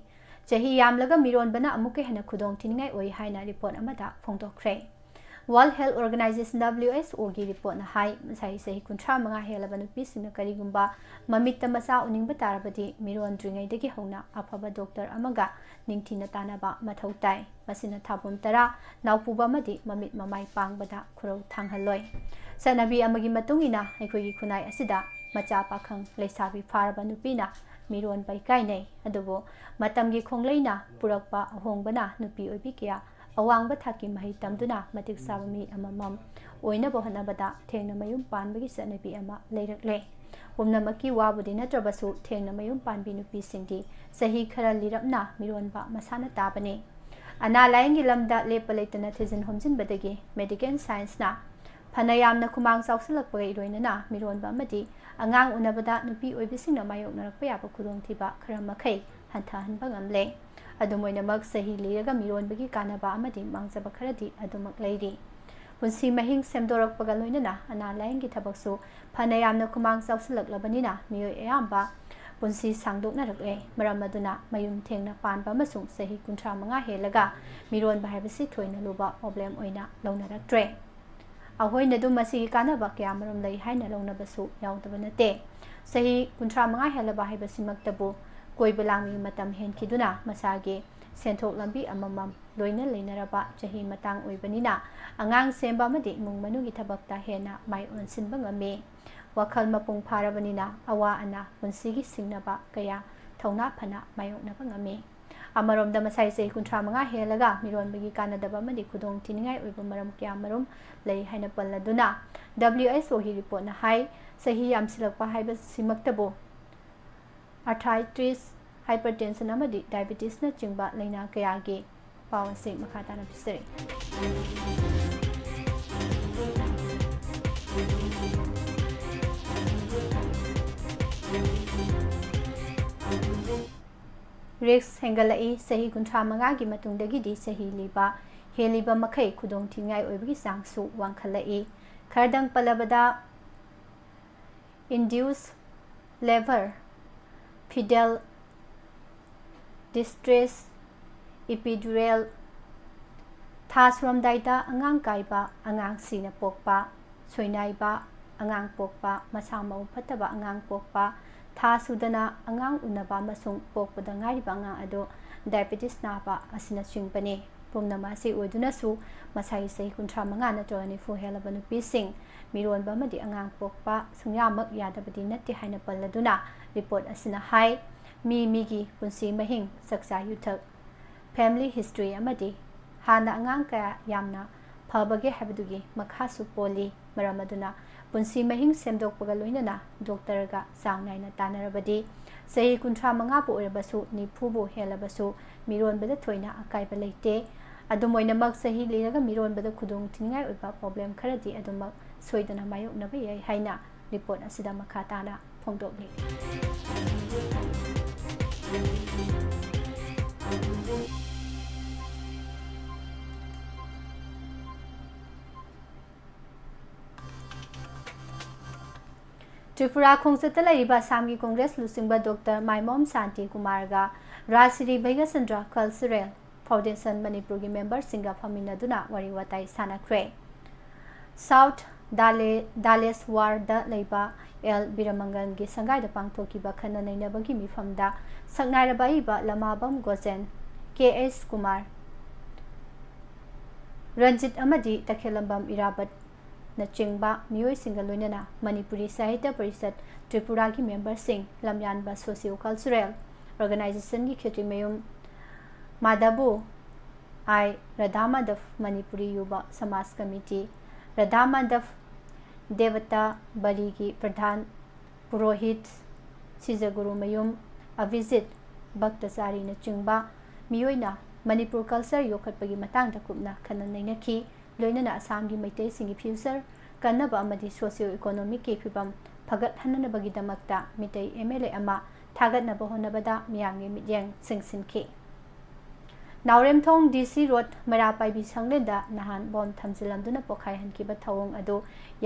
ꯆꯍꯤ ꯌꯥꯝꯂꯒ ꯃꯤꯔꯣꯟꯕꯅ ꯑꯃꯨꯛꯀ ꯍꯦꯟꯅ ꯈꯨꯗꯣꯡꯊꯤꯅꯤꯡꯉꯥꯏ ꯑꯣꯏ ꯍꯥꯏꯅ ꯔꯤꯄꯣꯔꯠ ꯑꯃꯗ ꯐꯣꯡꯗꯣꯛꯈ꯭ꯔꯦ꯫ ꯋꯥꯔꯜꯗ ꯍꯦꯜꯊ ꯑꯣꯔꯒꯅꯥꯏꯖꯦꯁꯟ (WHOꯒꯤ ꯔꯤꯄꯣꯔꯠꯅ ꯍꯥꯏ ꯆꯍꯤ 35 ꯍꯦꯜꯂꯕ ꯅꯨꯄꯤꯁꯤꯡꯅ ꯀꯔꯤꯒꯨꯝꯕ ꯃꯃꯤꯠꯇ ꯃꯆꯥ ꯎꯅꯤꯡꯕ ꯇꯥꯔꯕꯗꯤ ꯃꯤꯔꯣꯟꯗ꯭ꯔꯤꯉꯩꯗꯒꯤ ꯍꯧꯅ ꯑꯐꯕ ꯗꯣꯛꯇꯔ ꯑꯃꯒ ꯅꯤꯡꯊꯤꯅ ꯇꯥꯟꯅꯕ ꯃꯊꯧ ꯇꯥꯏ꯫ ꯃꯁꯤꯅ ꯊꯥꯕꯨꯝ ꯇꯔꯥ ꯅꯥꯎꯄꯨꯕ ꯑꯃꯗꯤ ꯃꯃꯤꯠ ꯃꯃꯥꯏ ꯄꯥꯡꯕꯗ ꯈꯨꯔꯧ ꯊꯥꯡꯍꯜꯂꯣꯏ꯫ ꯆꯠꯅꯕꯤ ꯑꯃꯒꯤ ꯃꯇꯨꯡ ꯏꯟꯅ ꯑꯩꯈꯣꯏꯒꯤ ꯈꯨꯟꯅꯥꯏ ꯑꯁꯤꯗ ꯃꯆꯥ ꯄꯥꯈꯪ ꯂꯩꯁꯥꯕꯤ ꯐꯥꯔꯕ ꯅꯨꯄꯤꯅ ꯃꯤꯔꯣꯟꯕ ꯏꯀꯥꯏꯅꯩ꯫ ꯑꯗꯨꯕꯨ ꯃꯇꯝꯒꯤ ꯈꯣꯡꯂꯩꯅ ꯄꯨꯔꯛꯄ ꯑꯍꯣꯡꯕꯅ ꯅꯨꯄꯤ ꯑꯣꯏꯕꯤ ꯀꯌꯥ ꯑꯋꯥꯡꯕ ꯊꯥꯛꯀꯤ ꯃꯍꯩ ꯇꯝꯗꯨꯅ ꯃꯇꯤꯛ ꯆꯥꯕ ꯃꯤ ꯑꯃꯃꯝ ꯑꯣꯏꯅꯕ ꯍꯣꯠꯅꯕꯗ ꯊꯦꯡꯅ ꯃꯌꯨꯝ ꯄꯥꯟꯕꯒꯤ ꯆꯠꯅꯕꯤ ꯑꯃ ꯂꯩꯔꯛꯂꯦ꯫ ꯄꯨꯝꯅꯃꯛꯀꯤ ꯋꯥꯕꯨꯗꯤ ꯅꯠꯇ꯭ꯔꯕꯁꯨ ꯊꯦꯡꯅ ꯃꯌꯨꯝ ꯄꯥꯟꯕꯤ ꯅꯨꯄꯤꯁꯤꯡꯗꯤ ꯆꯍꯤ ꯈꯔ ꯂꯤꯔꯞꯅ ꯃꯤꯔꯣꯟꯕ ꯃꯁꯥꯅ ꯇꯥꯕꯅꯤ꯫ ꯑꯅꯥ ꯂꯥꯌꯦꯡꯒꯤ ꯂꯝꯗ ꯂꯦꯞꯄ ꯂꯩꯇꯅ ꯊꯤꯖꯤꯟ ꯍꯨꯝꯖꯤꯟꯕꯗꯒꯤ ꯃꯦꯗꯤꯀꯦꯜ ꯁꯥꯏꯟꯁꯅ ꯐꯅ ꯌꯥꯝꯅ ꯈꯨꯃꯥꯡ ꯆꯥꯎꯁꯤꯜꯂꯛꯄꯒ ꯏꯔꯣꯏꯅꯅ ꯃꯤꯔꯣꯟꯕ ꯑꯃꯗꯤ ꯑꯉꯥꯡ ꯎꯅꯕꯗ ꯅꯨꯄꯤ ꯑꯣꯏꯕꯤꯁꯤꯡꯅ ꯃꯥꯌꯣꯛꯅꯔꯛꯄ ꯌꯥꯕ ꯈꯨꯗꯣꯡꯊꯤꯕ ꯈꯔ ꯃꯈꯩ ꯍꯟꯊꯍꯟꯕ ꯉꯝꯂꯦ꯫ ꯑꯗꯨꯝ ꯑꯣꯏꯅꯃꯛ ꯆꯍꯤ ꯂꯤꯔꯒ ꯃꯤꯔꯣꯟꯕꯒꯤ ꯀꯥꯟꯅꯕ ꯑꯃꯗꯤ ꯃꯥꯡꯖꯕ ꯈꯔꯗꯤ ꯑꯗꯨꯃꯛ ꯂꯩꯔꯤ꯫ ꯄꯨꯟꯁꯤ ꯃꯍꯤꯡ ꯁꯦꯝꯗꯣꯔꯛꯄꯒ ꯂꯣꯏꯅꯅ ꯑꯅꯥ ꯂꯥꯌꯦꯡꯒꯤ ꯊꯕꯛꯁꯨ ꯐꯅ ꯌꯥꯝꯅ ꯈꯨꯃꯥꯡ ꯆꯥꯎꯁꯤꯜꯂꯛꯂꯕꯅꯤꯅ ꯃꯤꯑꯣꯏ ꯑꯌꯥꯝꯕ ꯄꯨꯟꯁꯤ ꯁꯥꯡꯗꯣꯛꯅꯔꯛꯂꯦ꯫ ꯃꯔꯝ ꯑꯗꯨꯅ ꯃꯌꯨꯝ ꯊꯦꯡꯅ パンꯕ ꯑꯃꯁꯨꯡ ꯆꯍꯤ 35 ꯍꯦꯜꯂꯒ ꯃꯤꯔꯣꯟꯕ ꯍꯥꯏꯕꯁꯤ ꯊꯣꯏꯅ ꯂꯨꯕ ꯄ꯭ꯔꯣꯕ꯭ꯂꯦꯝ ꯑꯣꯏꯅ ꯂꯧꯅꯔꯛꯇ꯭ꯔꯦ꯫ ꯑꯩꯈꯣꯏꯅ ꯑꯗꯨꯝ ꯃꯁꯤꯒꯤ ꯀꯥꯟꯅꯕ ꯀꯌꯥꯃꯔꯨꯝ ꯂꯩ ꯍꯥꯏꯅ ꯂꯧꯅꯕꯁꯨ ꯌꯥꯎꯗꯕ ꯅꯠꯇꯦ꯫ ꯆꯍꯤ 35 ꯍꯦꯜꯂꯕ ꯍꯥꯏꯕꯁꯤꯃꯛꯇꯕꯨ ꯀꯣꯏꯕ ꯂꯥꯡꯕꯒꯤ ꯃꯇꯝ ꯍꯦꯟꯈꯤꯗꯨꯅ ꯃꯁꯥꯒꯤ ꯁꯦꯟꯊꯣꯛ ꯂꯝꯕꯤ ꯑꯃꯃꯝ ꯂꯣꯏꯅ ꯂꯩꯅꯔꯕ ꯆꯍꯤ ꯃꯇꯥꯡ ꯑꯣꯏꯕꯅꯤꯅ ꯑꯉꯥꯡ ꯁꯦꯝꯕ ꯑꯃꯗꯤ ꯏꯃꯨꯡ ꯃꯅꯨꯡꯒꯤ ꯊꯕꯛꯇ ꯍꯦꯟꯅ ꯃꯥꯏ ꯑꯣꯟꯁꯤꯟꯕ ꯉꯝꯃꯤ꯫ ꯋꯥꯈꯜ ꯃꯄꯨꯡ ꯐꯥꯔꯕꯅꯤꯅ ꯑꯋꯥ ꯑꯅꯥ ꯄꯨꯟꯁꯤꯒꯤ ꯁꯤꯡꯅꯕ ꯀꯌꯥ ꯊꯧꯅꯥ ꯐꯅ ꯃꯥꯌꯣꯛꯅꯕ ꯉꯝꯃꯤ꯫ ꯑꯃꯔꯣꯝꯗ ꯃꯁꯥꯏ ꯆꯍꯤ 35 ꯍꯦꯜꯂꯒ ꯃꯤꯔꯣꯟꯕꯒꯤ ꯀꯥꯟꯅꯗꯕ ꯑꯃꯗꯤ ꯈꯨꯗꯣꯡꯊꯤꯅꯤꯡꯉꯥꯏ ꯑꯣꯏꯕ ꯃꯔꯝ ꯀꯌꯥꯃꯔꯨꯝ ꯂꯩ ꯍꯥꯏꯅ ꯄꯜꯂꯗꯨꯅ WHOꯒꯤ ꯔꯤꯄꯣꯔꯠꯅ ꯍꯥꯏ ꯆꯍꯤ ꯌꯥꯝꯁꯤꯜꯂꯛꯄ ꯍꯥꯏꯕꯁꯤꯃꯛꯇꯕꯨ ꯑꯥꯔꯊ꯭ꯔꯥꯏꯇꯤꯁ, ꯍꯥꯏꯄꯔꯇꯦꯟꯁꯟ ꯑꯃꯗꯤ ꯗꯥꯏꯕꯦꯇꯤꯁꯅꯆꯤꯡꯕ ꯂꯩꯅꯥ ꯀꯌꯥꯒꯤ ꯄꯥꯎ ꯑꯁꯤ ꯃꯈꯥ ꯇꯥꯅ ꯄꯤꯖꯔꯤ꯫ ꯔꯤꯛꯁ ꯍꯦꯟꯒꯠꯂꯛꯏ꯫ ꯆꯍꯤ 35ꯒꯤ ꯃꯇꯨꯡꯗꯒꯤꯗꯤ ꯆꯍꯤ ꯍꯦꯜꯂꯤꯕ ꯃꯈꯩ ꯈꯨꯗꯣꯡꯊꯤꯅꯤꯡꯉꯥꯏ ꯑꯣꯏꯕꯒꯤ ꯆꯥꯡꯁꯨ ꯋꯥꯡꯈꯠꯂꯛꯏ꯫ ꯈꯔꯗꯪ ꯄꯜꯂꯕꯗ ꯏꯟꯗ꯭ꯌꯨꯁ ꯂꯦꯕꯔ, ꯐꯤꯇꯦꯜ ꯗꯤꯁꯇ꯭ꯔꯦꯁ, ꯏꯄꯤꯗꯨꯔꯦꯜ, ꯊꯥ ꯁꯨꯔꯝꯗꯥꯏꯗ ꯑꯉꯥꯡ ꯀꯥꯏꯕ, ꯑꯉꯥꯡ ꯁꯤꯅ ꯄꯣꯛꯄ, ꯁꯣꯏꯅꯥꯏꯕ ꯑꯉꯥꯡ ꯄꯣꯛꯄ, ꯃꯁꯥ ꯃꯎ ꯐꯠꯇꯕ ꯑꯉꯥꯡ ꯄꯣꯛꯄ, ꯊꯥ ꯁꯨꯗꯅ ꯑꯉꯥꯡ ꯎꯅꯕ ꯑꯃꯁꯨꯡ ꯄꯣꯛꯄꯗ ꯉꯥꯏꯔꯤꯕ ꯑꯉꯥꯡ ꯑꯗꯨ ꯗꯥꯏꯕꯦꯇꯤꯁ ꯅꯥꯕ ꯑꯁꯤꯅꯆꯤꯡꯕꯅꯤ꯫ ꯄꯨꯝꯅꯃꯛ ꯑꯁꯤ ꯑꯣꯏꯗꯨꯅꯁꯨ ꯃꯁꯥꯒꯤ ꯆꯍꯤ 35 ꯅꯠꯇ꯭ꯔꯒ 40 ꯍꯦꯜꯂꯕ ꯅꯨꯄꯤꯁꯤꯡ ꯃꯤꯔꯣꯟꯕ ꯑꯃꯗꯤ ꯑꯉꯥꯡ ꯄꯣꯛꯄ ꯁꯨꯡꯌꯥꯃꯛ ꯌꯥꯗꯕꯗꯤ ꯅꯠꯇꯦ ꯍꯥꯏꯅ ꯄꯜꯂꯗꯨꯅ ꯔꯤꯄꯣꯔꯠ ꯑꯁꯤꯅ ꯍꯥꯏ ꯃꯤꯒꯤ ꯄꯨꯟꯁꯤ ꯃꯍꯤꯡ, ꯆꯥꯛꯆꯥ ꯌꯨꯊꯛ, ꯐꯦꯃꯤꯂꯤ ꯍꯤꯁꯇ꯭ꯔꯤ ꯑꯃꯗꯤ ꯍꯥꯟꯅ ꯑꯉꯥꯡ ꯀꯌꯥ ꯌꯥꯝꯅ ꯐꯕꯒꯦ ꯍꯥꯏꯕꯗꯨꯒꯤ ꯃꯈꯥꯁꯨ ꯄꯣꯜꯂꯤ꯫ ꯃꯔꯝ ꯑꯗꯨꯅ ꯄꯨꯟꯁꯤ ꯃꯍꯤꯡ ꯁꯦꯝꯗꯣꯛꯄꯒ ꯂꯣꯏꯅꯅ ꯗꯣꯛꯇꯔꯒ ꯆꯥꯡ ꯅꯥꯏꯅ ꯇꯥꯟꯅꯔꯕꯗꯤ ꯆꯍꯤ 35ꯕꯨ ꯑꯣꯏꯔꯕꯁꯨ 40ꯕꯨ ꯍꯦꯜꯂꯕꯁꯨ ꯃꯤꯔꯣꯟꯕꯗ ꯊꯣꯏꯅ ꯑꯀꯥꯏꯕ ꯂꯩꯇꯦ꯫ ꯑꯗꯨꯝ ꯑꯣꯏꯅꯃꯛ ꯆꯍꯤ ꯂꯤꯔꯒ ꯃꯤꯔꯣꯟꯕꯗ ꯈꯨꯗꯣꯡꯊꯤꯅꯤꯡꯉꯥꯏ ꯑꯣꯏꯕ ꯄ꯭ꯔꯣꯕ꯭ꯂꯦꯝ ꯈꯔꯗꯤ ꯑꯗꯨꯃꯛ ꯁꯣꯏꯗꯅ ꯃꯥꯌꯣꯛꯅꯕ ꯌꯥꯏ ꯍꯥꯏꯅ ꯔꯤꯄꯣꯔꯠ ꯑꯁꯤꯗ ꯃꯈꯥ ꯇꯥꯅ ꯐꯣꯡꯗꯣꯛꯂꯤ꯫ ꯇ꯭ꯔꯤꯄꯨꯔꯥ ꯈꯣꯡꯆꯠꯇ ꯂꯩꯔꯤꯕ ꯑꯁꯥꯝꯒꯤ ꯀꯣꯡꯒ꯭ꯔꯦꯁ ꯂꯨꯆꯤꯡꯕ ꯗꯣꯛꯇꯔ ꯃꯥꯏꯃꯣꯝ ꯁꯥꯟꯇꯤ ꯀꯨꯃꯥꯔꯒ ꯔꯥꯖꯁ꯭ꯔꯤ ꯚꯩꯒꯆꯟꯗ꯭ꯔ ꯀꯜꯆꯔꯦꯜ ꯐꯥꯎꯟꯗꯦꯁꯟ ꯃꯅꯤꯄꯨꯔꯒꯤ ꯃꯦꯝꯕꯔꯁꯤꯡꯒ ꯐꯝꯃꯤꯟꯅꯗꯨꯅ ꯋꯥꯔꯤ ꯋꯥꯇꯥꯏ ꯁꯥꯟꯅꯈ꯭ꯔꯦ꯫ ꯁꯥꯎꯊ ꯗꯥꯂꯦꯁꯋꯥꯔꯗ ꯂꯩꯕ ꯑꯦꯜ ꯕꯤꯔꯃꯪꯒꯜꯒꯤ ꯁꯪꯒꯥꯏꯗ ꯄꯥꯡꯊꯣꯛꯈꯤꯕ ꯈꯟꯅ ꯅꯩꯅꯕꯒꯤ ꯃꯤꯐꯝꯗ ꯁꯛꯅꯥꯏꯔꯕ ꯑꯏꯕ ꯂꯃꯥꯕꯝ ꯒꯣꯖꯦꯟ, K.H. ꯀꯨꯃꯥꯔ, ꯔꯟꯖꯤꯠ ꯑꯃꯗꯤ ꯇꯈꯦꯜꯂꯝꯕꯝ ꯏꯔꯥꯕꯠꯅꯆꯤꯡꯕ ꯃꯤꯑꯣꯏꯁꯤꯡꯒ ꯂꯣꯏꯅꯅ ꯃꯅꯤꯄꯨꯔꯤ ꯁꯥꯍꯤꯇ꯭ꯌ ꯄꯔꯤꯁꯠ ꯇ꯭ꯔꯤꯄꯨꯔꯥꯒꯤ ꯃꯦꯝꯕꯔꯁꯤꯡ, ꯂꯝꯌꯥꯟꯕ ꯁꯣꯁꯤꯑꯣ ꯀꯜꯆꯔꯦꯜ ꯑꯣꯔꯒꯅꯥꯏꯖꯦꯁꯟꯒꯤ ꯈꯦꯇ꯭ꯔꯤꯃꯌꯨꯝ ꯃꯥꯙꯕꯨ ꯑꯥꯏ, ꯔꯥꯙꯥꯃꯥꯙꯕ ꯃꯅꯤꯄꯨꯔꯤ ꯌꯨꯕ ꯁꯃꯥꯖ ꯀꯃꯤꯇꯤ, ꯔꯥꯙꯥꯃꯥꯙꯕ ꯗꯦꯕꯇꯥ ꯕꯔꯤꯒꯤ ꯄ꯭ꯔꯙꯥꯟ ꯄꯨꯔꯣꯍꯤꯠ ꯁꯤꯖꯒꯨꯔꯨꯃꯌꯨꯝ ꯑꯚꯤꯖꯤꯠ ꯚꯛꯇꯆꯥꯔꯤꯅꯆꯤꯡꯕ ꯃꯤꯑꯣꯏꯅ ꯃꯅꯤꯄꯨꯔ ꯀꯜꯆꯔ ꯌꯣꯛꯈꯠꯄꯒꯤ ꯃꯇꯥꯡꯗ ꯀꯨꯞꯅ ꯈꯟꯅ ꯅꯩꯅꯈꯤ꯫ ꯂꯣꯏꯅꯅ ꯑꯁꯥꯝꯒꯤ ꯃꯩꯇꯩꯁꯤꯡꯒꯤ ꯐ꯭ꯌꯨꯆꯔ कन्नब अमदी सोशियो इकोनॉमिक की फिबम फगत हन्ननबगीदमक्ता मितै एमएलए अमा थागतनब होनबदा मियामगी मियेंग सिंगसिनखी नावरेमथोंग डीसी रोड मरापाइबी संगलेंदा नहान बॉम थमजिलमदुना पोखायहनखिबा थवोंग अदु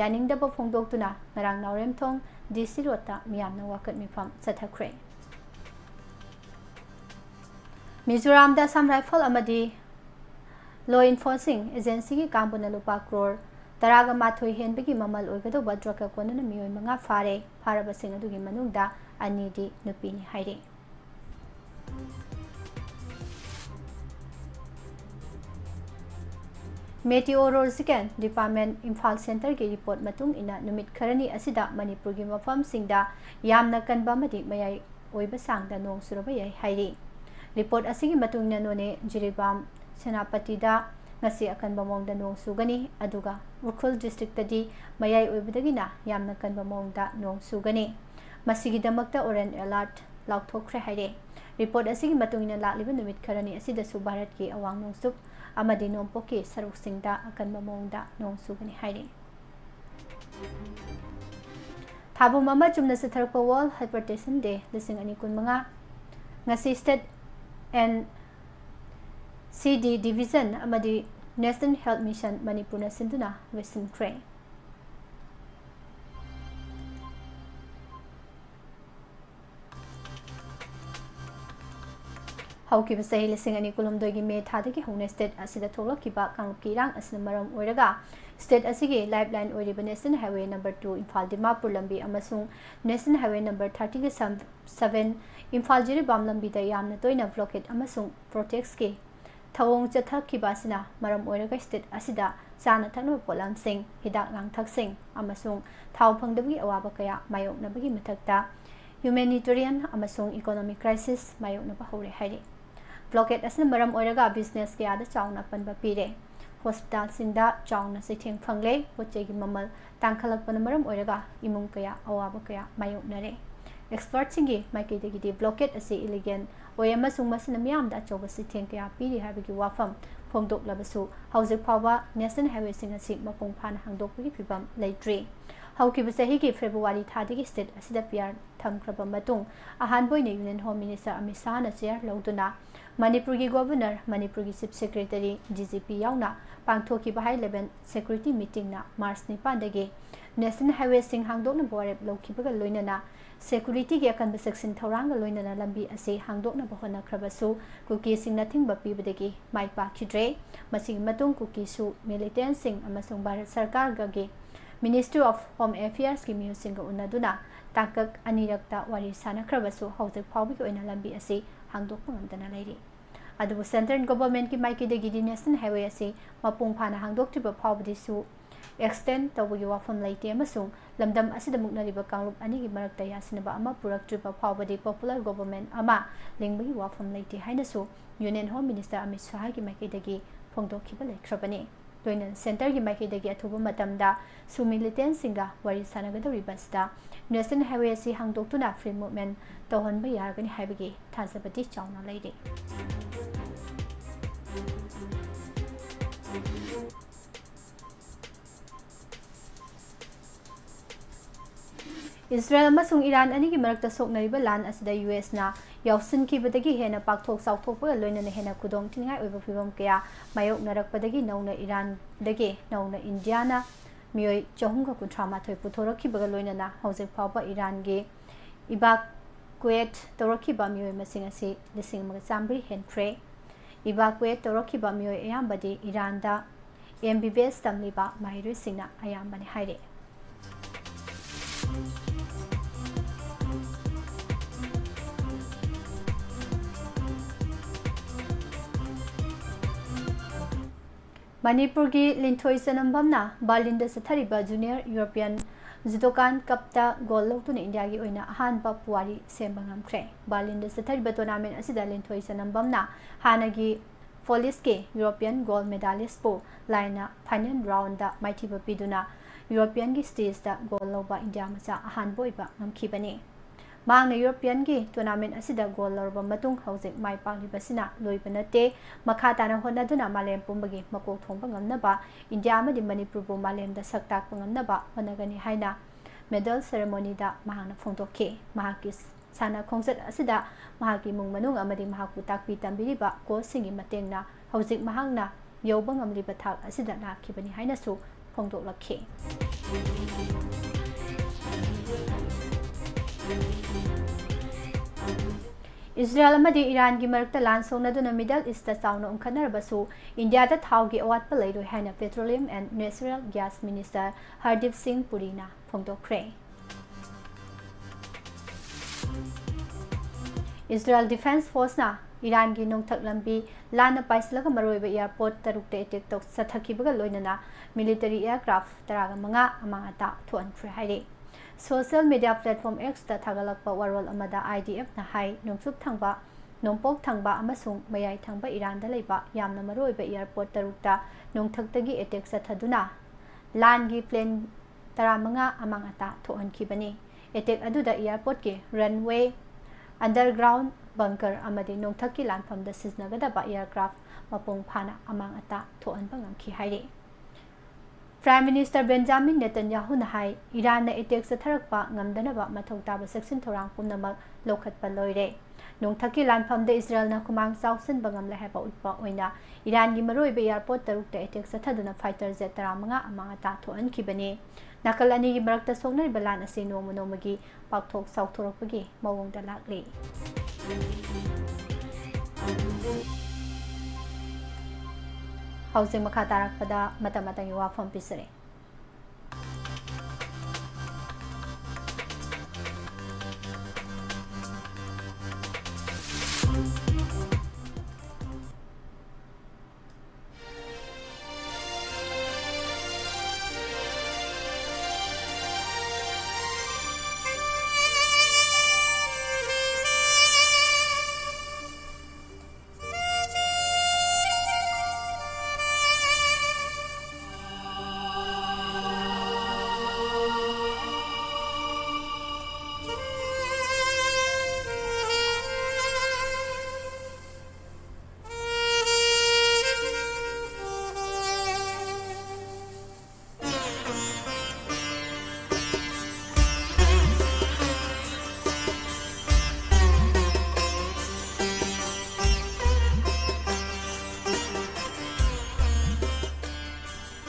यानिंगदब फोंदोक्तुना ngarang नावरेमथोंग डीसी रोडता मियामना वाकत मिफम चथख्रे मिजोराम दा सम राइफल अमदी लॉ इन्फोर्सिंग एजेंसी की कांबुना लुपा क्रोर तरागा माथोई हेनबगी ममल ओइगदोबा ड्रग कोनना मियोय मंगा फारे फारबसिंग अदुगी मनुंगदा अनिदी नुपीनी हाइरे मेटिओरोलॉजिकल डिपार्टमेंट इम्फाल सेंटर की रिपोर्ट मतुंग इना नुमित खरनी असिदा मणिपुर की मफम सिंगदा यामना कनबा मदि मयाई ओइबा सांगदा नोंग सुरबा याई हाइरे रिपोर्ट असिगी मतुंग ना नोने Jiribam सेनापतिदा ngasi akan bamong da nong sugani aduga ukhul district tadi mayai oibadagina yamna kan bamong da nong sugani masigi damakta orange alert laukthokre haire report asigi matungina lakliba numit kharani asida su bharat ki awang nong sup amadi nompo ki saruk singda akan bamong da nong sugani haire thabu mama chumna se tharpa wall hypertension day lising ani kun manga ngasi state and CD Division amadi National Health Mission Manipur sinduna Western Crane hauki basai lising ani kulum dogi me thadagi hone state asida tholakiba kangki rang asna maram oiraga state asigi lifeline oiriba National Highway number 2 Imphal Dimapur lambi amasung National Highway number 30 ge 7 Imphal Jiribam lambi da yamna toina blockade amasung protects ke thawong chathakibasina maram oiraga state asida sana thanu polam sing hidak lang thak sing amasung thaw phangdagi awaba kaya mayok nabagi mathakta humanitarian amasung economic crisis mayok na bahore haire blockade asna maram oiraga business kaya da chawna panba pire hospital singda chawna sitheng phangle pochegi mamal tangkhalakpana maram oiraga imung kaya awaba kaya mayok nare expert singi maikidagi di blockade ase illegal oyama sungmasina miyamda choba sitheng kaya piri habigi wafam phongdok labasu hauzik phawa national highway singa si mapung phan hangdokpagi phibam leitri hauki basahi ki february thadigi state asida pr thamkraba matung ahan boine union home minister Amit Shah na chair loduna manipur gi governor manipur gi chief secretary DGP yauna pangthoki high level security meeting na march 9 dagi national highway sing hangdokna borep lokhibaga loinana security gi akan section thoranga loinana lambi ase hangdokna bahona khrabasu kuki sing nothing ba pibadagi mai pa khidre masing matung kuki su militant sing amasung bharat sarkar ga Ministry of Home Affairs ki miyusing unaduna tangkak anirakta wari sana khrabasu hauzik phawbi oina lambi ase hangdok ngamdana leiri adubu central government ki maiki degi national highway ase mapung phana hangdok tiba phawbi su extend tawgi wafam leite amasung lamdam asida muknariba kanglup ani gi marakta yasinaba ama purak triba phawbi popular government ama lingbi wafam leite haina su union home minister Amit Shah ki maiki degi phongdok khiba lekhrabani loina center gi maiki degi athuba matamda su militant singa wari sanagadori basta national highway ase hangdoktuna free movement tawhanba yargani haibagi thasabati chawna leide Israel amasung Iran ani gi marakta soknariba lan asida US na yausin ki badagi hena pakthok sauthokpa loina hena kudong tingai oiba phibam kaya mayok narakpadagi nauna Iran dagi nauna India na miyoi chahunga kuntrama thoi puthoraki baga loina na hauzik phawba Iran ge evacuate toraki ba miyoi masing ase lising maga chambri hentre evacuate toraki ba miyoi ayambadi Iran da MBBS tamliba mahiri singna ayambani haire Manipur ki Linthoi Sanambamna Berlin Sathariba Junior European Judokan Kapta Gold Lotuna India gi oina ahanba puari sembangam khre Berlin Sathariba tournament asida Linthoi Sanambamna hanagi Police ke European gold medalist po laina final round da maithiba piduna European gi stage da gold loba India macha ahan boiba ngamkhibani ꯃꯍꯥꯛꯅ ꯌꯨꯔꯣꯄꯤꯌꯟꯒꯤ tournament ꯑꯁꯤꯗ goal ꯂꯧꯔꯕ ꯃꯇꯨꯡ ꯍꯧꯖꯤꯛ ꯃꯥꯏ ꯄꯥꯛꯂꯤꯕꯁꯤꯅ ꯂꯣꯏꯕ ꯅꯠꯇꯦ ꯃꯈꯥ ꯇꯥꯅ ꯍꯣꯠꯅꯗꯨꯅ ꯃꯥꯂꯦꯝ ꯄꯨꯝꯕꯒꯤ ꯃꯀꯣꯛ ꯊꯣꯡꯕ ꯉꯝꯅꯕ ꯏꯟꯗꯤꯌꯥ ꯑꯃꯗꯤ ꯃꯅꯤꯄꯨꯔꯕꯨ ꯃꯥꯂꯦꯝꯗ ꯁꯛ ꯇꯥꯛꯄ ꯉꯝꯅꯕ ꯍꯣꯠꯅꯒꯅꯤ ꯍꯥꯏꯅ ꯃꯦꯗꯜ ꯁꯦꯔꯦꯃꯣꯅꯤꯗ ꯃꯍꯥꯛꯅ ꯐꯣꯡꯗꯣꯛꯈꯤ ꯃꯍꯥꯛꯀꯤ ꯁꯥꯟꯅ ꯈꯣꯡꯆꯠ ꯑꯁꯤꯗ ꯃꯍꯥꯛꯀꯤ ꯏꯃꯨꯡ ꯃꯅꯨꯡ ꯑꯃꯗꯤ ꯃꯍꯥꯛꯄꯨ ꯇꯥꯛꯄꯤ ꯇꯝꯕꯤꯔꯤꯕ ꯀꯣꯆꯁꯤꯡꯒꯤ ꯃꯇꯦꯡꯅ ꯍꯧꯖꯤꯛ ꯃꯍꯥꯛꯅ ꯌꯧꯕ ꯉꯝꯂꯤꯕ ꯊꯥꯛ ꯑꯁꯤꯗ ꯂꯥꯛꯈꯤꯕꯅꯤ ꯍꯥꯏꯅꯁꯨ ꯐꯣꯡꯗꯣꯛꯂꯛꯈꯤ इजरायल अमदी ईरान की मरक्ता लान सोनदुना मिडल ईस्ट चाउना उंखनरबसु इंडिया दा थावगी अवाटपा लैरोय हाइना petroleum and natural gas minister Hardeep Singh पुरीना फोंदोक्रे इजरायल डिफेंस फोर्स ना ईरान की नोंथक लंबी लान पाइसलग मरोइबा एयरपोर्ट तरुकते अटैक तौ सथखिबगा लोइनना मिलिटरी एयरक्राफ्ट तरागा मंगा अमांगता थोनख्रे हाइरे सोशल मीडिया प्लेटफॉर्म एक्स ता थागलकपा वरोल अमदा IDF ना हाई नोंसुप थांबा नोंपोक थांबा अमसुंग मयाई थांबा ईरान दा लेबा यामना मरोइबा एयरपोर्ट तरुकता नोंथक्तगी अटैक सथदुना लानगी प्लेन तरामंगा अमांगता थोहनखिबनी अटैक अदुदा एयरपोर्ट के रनवे अंडरग्राउंड बंकर अमदी नोंथक्की लानफमदा सिजनगदबा एयरक्राफ्ट मपुंग फाना अमांगता थोहनबा ngamखि हाइरे प्राइम मिनिस्टर बेंजामिन नेतन्याहू हाई ईरान अटैक सथरक्पा ngamदनबा मथौ ताबा सेक्शन थोरांग पुनमक लौखतपा लोइरे नोंथक्की लानफमदा इजरायल ना खुमांग चाउसनबा ngamले हाइबा उत्पा ओइना ईरान की मरोइबा एयरपोर्ट तरुकते अटैक सथदुना फाइटर जेट तरामंगा अमांगता थोहनखिबनी नाकल अनी की मरक्ता सोकनरिबा लान असे नोम नोमगी पाक्थोक साउथोरकपगी मवोंगदा लाक्ली हौजिक मखा तारकपदा मतमतंगी वाफम पिसरे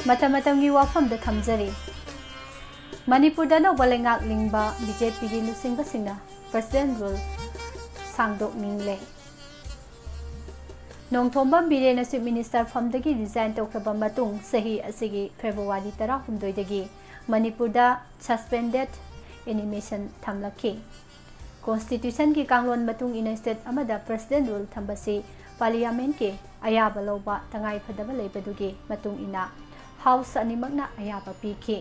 मतमतंगी वाफम द थमजरी मणिपुर दा नौबा लेंगाक लिंगबा बीजेपी की लुसिंग बसिंगना प्रेसिडेंट रूल सांगदोक निंगले नोंथोंबा बीरेन चीफ मिनिस्टर फमदगी रिजाइन तौखरबा मतुंग सही असिगी फेब्रुवारी 19 दगी मणिपुर दा सस्पेंडेड एनिमेशन थमलखी कॉन्स्टिट्यूशन की कांगलोन मतुंग इन स्टेट अमदा प्रेसिडेंट रूल थंबसी पार्लियामेंट के अयाबा लौबा तंगाई फदबा लेबदुगी मतुंग इना हाउस अनिमकना अयाबा पीखे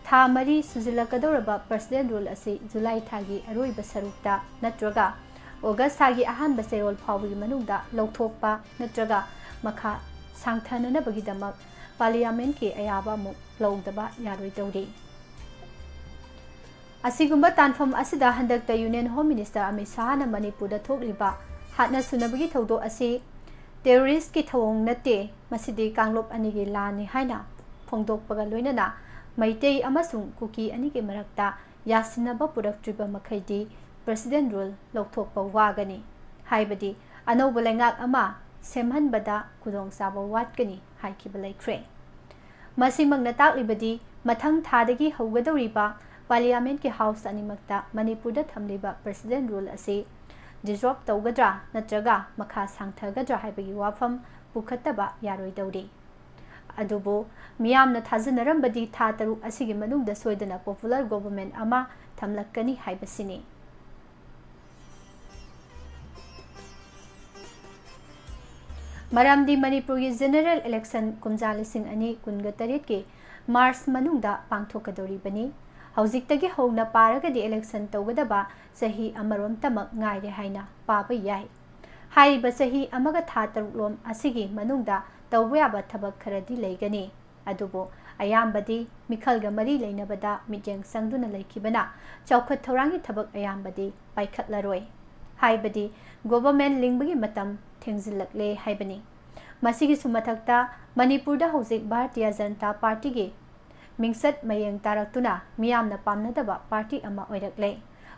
था मरी सुजिलकदौरबा प्रेसिडेंट रूल असी जुलाई थागी अरोइबा सरुक्ता नत्रगा ऑगस्ट थागी अहानबा सेरोल फावगी मनुंगदा लौथोकपा नत्रगा मखा सांगथननबगीदमक पार्लियामेंट के अयाबा मु लौदबा यारोइदौरी असिगुंबा तानफम असिदा हंदकता union home minister Amit Shah ना मणिपुर दा थोकलिबा हातना सुनबगी थौदो असी टेररिस्ट की थवोंग नते मसिदी कांगलोप अनी की लानी हाइना फोंदोकपगा लोइनना मैतै अमसुंग कुकी अनी के मरक्ता यासिनबा पुरक्त्रिबा मखैदी प्रेसिडेंट रूल लौथोकपा वागनी हाइबदी अनौबा लेंगाक अमा सेमहनबदा खुदोंचाबा वाटकनी हाइखिबा लैख्रे मसिमंगना ताकलिबदी मथंग थादगी हौगदौरिबा पार्लियामेंट के हाउस अनिमक्ता मणिपुर थमलिबा प्रेसिडेंट रूल असी डिजॉर्व तौगद्रा नत्रगा मखा सांगथगद्रा हाइबगी वाफम पुखत्तबा यारोइदौरी अदुबो मियामना थाजनरंबदी था तरुक असिगी मनुंगदा सोइदना पॉपुलर गवर्नमेंट अमा थमलक्कनी हाइबसिनी मरामदी मणिपुर की जनरल इलेक्शन कुमजा 2023 के मार्च मनुंगदा पांगथोकदौरिबनी हौजिक्तगी हौना पारगदी इलेक्शन तौगदबा सही अमरोम तमक गाइरे हाइना पाबा याय हाइबा सही अमगा था तरुलोम असिगी मनुंगदा तौबयाबा थबक खरदी लेगनी अदुबो अयाम्बदी मिखलगा मरी लेनबदा मिजेंग संगदुना लेखिबना चौखत थौरांगी थबक अयाम्बदी पाइखतलरोय हाइबदी गवर्नमेंट लिंगबगी मतम थेंजिलकले हाइबनी मसिगी सुमथकता मणिपुरदा हौजिक भारतीय जनता पार्टी गे मिंगसत मयेंग तारक्तुना मियामना पामनदबा पार्टी अमा ओइरकले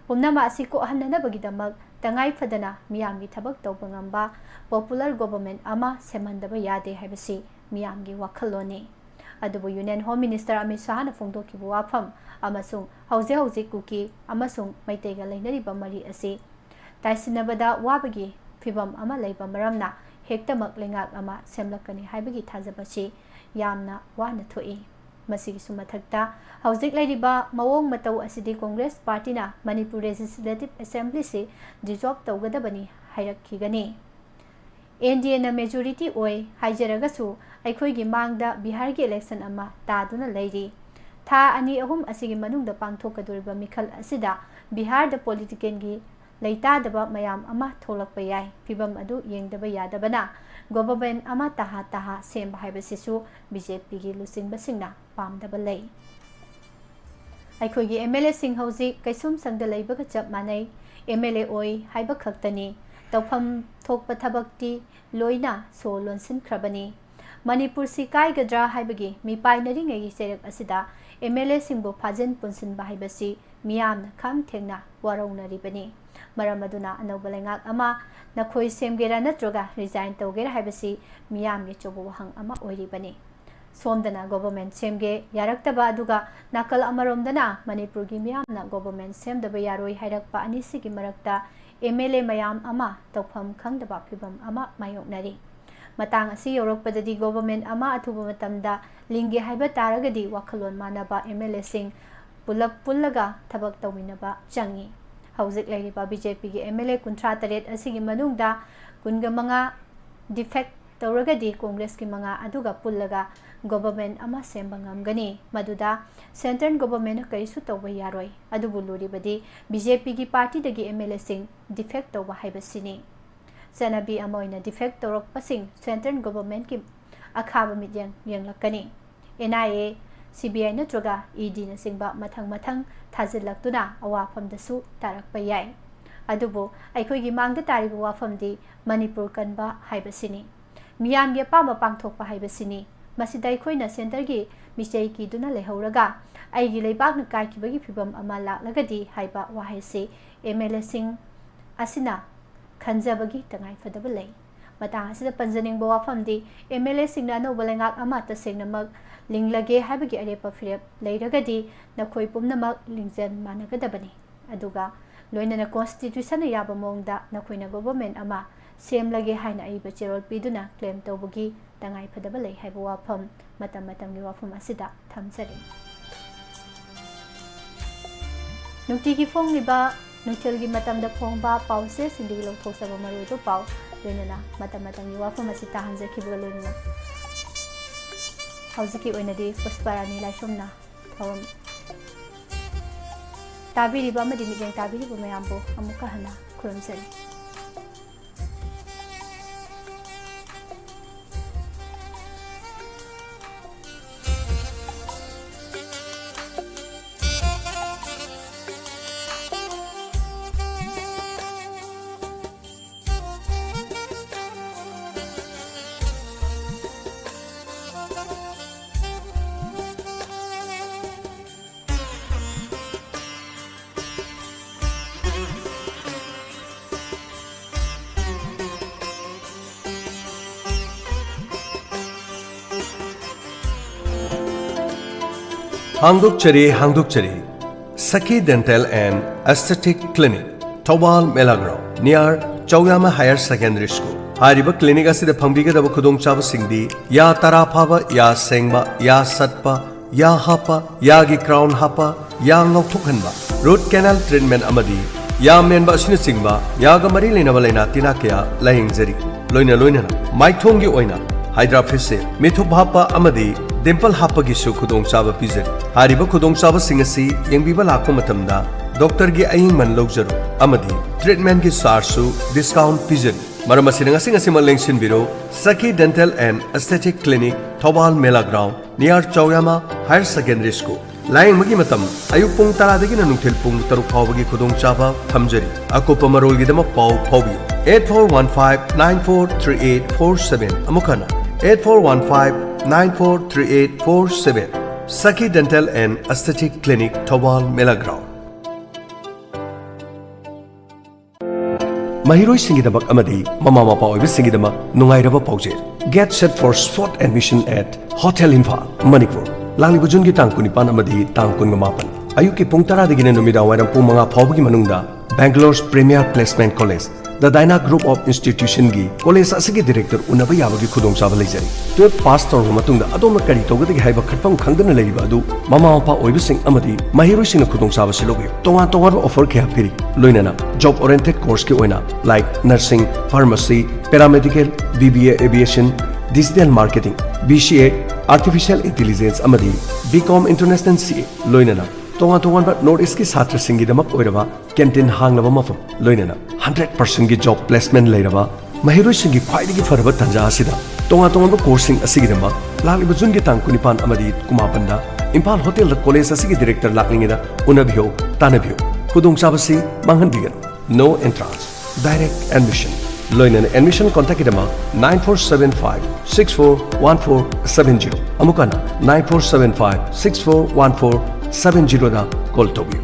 पुमनामा असि कोहन्ननबगिदमक तंगाई फदना मियामगी थबक तौबंगंबा पॉपुलर गवर्नमेंट अमा सेमहनदबा यादे हाइबसी मियामगी वखलोनी अदुबु union home minister Amit शाहना फोंदोकिबु वाफम अमसुंग हौजे हौजे cookie अमसुंग मैतेगा लेनरिबा मरी असि ताइसिनबदा वाबगी फिबम अमा लेबा मरमना हेक्तमक लेंगाक अमा सेमलकनी हाइबगी थाजबसी यामना वाना थोई मसिगी सुमथकता हौजिक लेरिबा मवोंग मतौ असिदी कांग्रेस पार्टीना मणिपुर लेजिस्लेटिव असेंबली से डिसॉल्व तौगदबनी हाइरखिगनी एनडीए ना मेजोरिटी ओय हाइजरगसु अखोइगी मांगदा बिहार के इलेक्शन अमा तादुना लेरी था अनि अहुम असिगी मनुंगदा पांगथोकदोरिबा मिखल असिदा बिहार द पॉलिटिकल गी लेतादबा मयाम अमा थोलकपा याय फिबम अदु येंगदबा यादबना गवर्नमेंट अमा ताहा ताहा सेम हाइबसिसु बीजेपी गी लुसिंगबसिंगना पामदबा लई अखोइगी एमएलए सिंह हौजी कैसुम संगदा लेबगा चप मानै एमएलए ओय हाइबा खक्तनी तौफम थोकपा थबक्ति लोइना सो लोनसिनख्रबनी मणिपुर सि काइगद्रा हाइबगी मिपाइनरिंगेगी सेरक असिदा एमएलए सिंहबु फाजिन पुनसिनबा हाइबसी मियामना खाम थेंगना वारौनरिबनी मरम अदुना अनौबा लेंगाक अमा नखोइ सेमगेरा नत्रगा रिजाइन तौगेरा हाइबसी मियामगे चोबो वहंग अमा ओइरिबनी सोमदना गवर्नमेंट सेमगे यारक्तबा अदुगा नाकल अमरोमदना मणिपुरगी मियामना गवर्नमेंट सेमदबा यारोइ हाइरकपा अनिसिगी मरक्ता एमएलए मयाम अमा तौफम खंगदबा फिबम अमा मायोकनरी मतंग असी योरकपददी गवर्नमेंट अमा अथुबा मतमदा लिंगे हाइबा तारगदी वखलोन मानबा एमएलए सिंह पुलप पुल्लगा थबक तौमिनबा चंगी हौजिक लेरिबा बीजेपी के एमएलए 38 असिगी मनुंगदा 45 डिफेक्ट तौरगदी कांग्रेस की मंगा अदुगा पुल्लगा गवर्नमेंट अमा सेम्बा ngamgani मदुदा सेंट्रल गवर्नमेंट करिसु तौबा यारोय अदुबु लोरिबदी बीजेपी की पार्टी दगी एमएलए सिंह डिफेक्ट तौबा हाइबसिनी सनबी अमोइना डिफेक्ट तौरकपसिंग सेंट्रल गवर्नमेंट की अखाबा मिजेंग यंगलकनी एनआईए सीबीआई नत्रगा ईडी नसिंगबा मथंग मथंग थाजिलक्तुना अवाफमदसु तारकपा याय अदुबु अखोइगी मांगदा तारिबा वाफमदी मणिपुर कनबा हाइबसिनी मियामगे पामा पांगथोकपा हाइबसिनी मसिदा अखोइना सेंटर की मिचै कीदुना लेहौरगा आइगी लेबाकना काइखिबगी फिबम अमा लाक्लगदी हाइबा वाहेसे एमएलए सिंह असिना खंजबगी तंगाई फदबा लई मतंग असिदा पंजनिंगबा वाफमदी एमएलए सिंहना अनौबा लेंगाक अमा तसेंगनमक लिंगलगे हाइबगी अरेपा फिरेप लेरगदी नखोइ पुमनमक लिंगजन मानगदबनी अदुगा लोइनना कॉन्स्टिट्यूशन याबा मोंगदा नखोइना गवर्नमेंट अमा सेमलगे हाइना अइबा चेरोल पीदुना क्लेम तौबगी तंगाई फदबा लई हाइबा वाफम मतम मतमगी वाफम असिदा थमजरे नुक्तिगी फोंगलिबा नुक्तिलगी मतमदा फोंगबा पाउसे सिंदिगी लौथोसबा मरुदो पाउ लोइनना मतम मतमगी वाफम असि ताहंजखिबा लोइनना हौजिकी ओइनदी पुष्पारानी लाइसोमना थौरम ताबिरिबा अमदि मिजेंग ताबिरिबा मयामबो अमुका हना खुरमजरी Hangdukchari Saki Dental and Aesthetic Clinic Tawal Melagro near Chauyama Higher Secondary School. Hariba clinic asida phangbigadaba khudongchaba singdi ya tarafaba ya sengba ya satpa ya hapa ya gi crown hapa ya ngauthokhanba root canal treatment amadi ya menba asina singba ya ga mari lenaba leina tina kya lahingzari loina maithongi oina hydra facial methup hapa amadi dimple hapa gi su khudongchaba pizari hariba khudongchaba singasi yengbiba lakpa matamda doctor gi aying man logjaru amadi treatment gi sarsu discount pizari Maram asina ngasing asima lengsin biro Saki Dental and Aesthetic Clinic Thobal Mela Ground near Chauyama Higher Secondary School. Laing magi matam ayuk pung taradagi na nungtil pung taruk phawagi khudong chaba thamjari. Akopa marol gidama pau phawbi 8415943847 amukana 8415943847 Saki Dental and Aesthetic Clinic Thobal Mela Ground. Mahiroi Singidabak Amadi, Mama Mapa Singidama, Nungairaba Paujer. Get set for spot admission at Hotel Infa, Manipur. Lali Bujungi Tankunipan Amadi, Tankun Mapan. Ayuki Pungtara de Ginumida, where Pumanga Paugi Manunda, Bangalore's Premier Placement College. The Dyna Group of Institution Gi, College Asigi Director, Unabayavagi Kudong Savalajari. 12 Pastor Matunda, Adoma Karito, the Haiba Kapang Kangan Labadu, Mama Mapa Oibising Amadi, Mahiro Sing Kudong Savasilogi, Tonga Tonga offer Kapiri, Luinana, job oriented course ki oina, like nursing, pharmacy, paramedical, BBA aviation, digital marketing, BCA, artificial intelligence Amadi, BCom International CA, Luinana. Tonga Tonga but North East Satra Singi the Mak Oirava, Kentin Hang Lava Mafam, Loinana, 100% job placement Lairava, Mahiro Singi Paidi for Tanja Asida, Tonga Tonga coursing Asigidama, Lali Buzungi Tankunipan Amadi, Kumapanda, Impal Hotel the College Asigi Director Lakingida, Unabio, Tanabio, Kudung Sabasi, Manganbigan, no entrance, direct admission. Loinan admission contact idama 9475 641470 Amukana 9475 641470 da call tobiyo.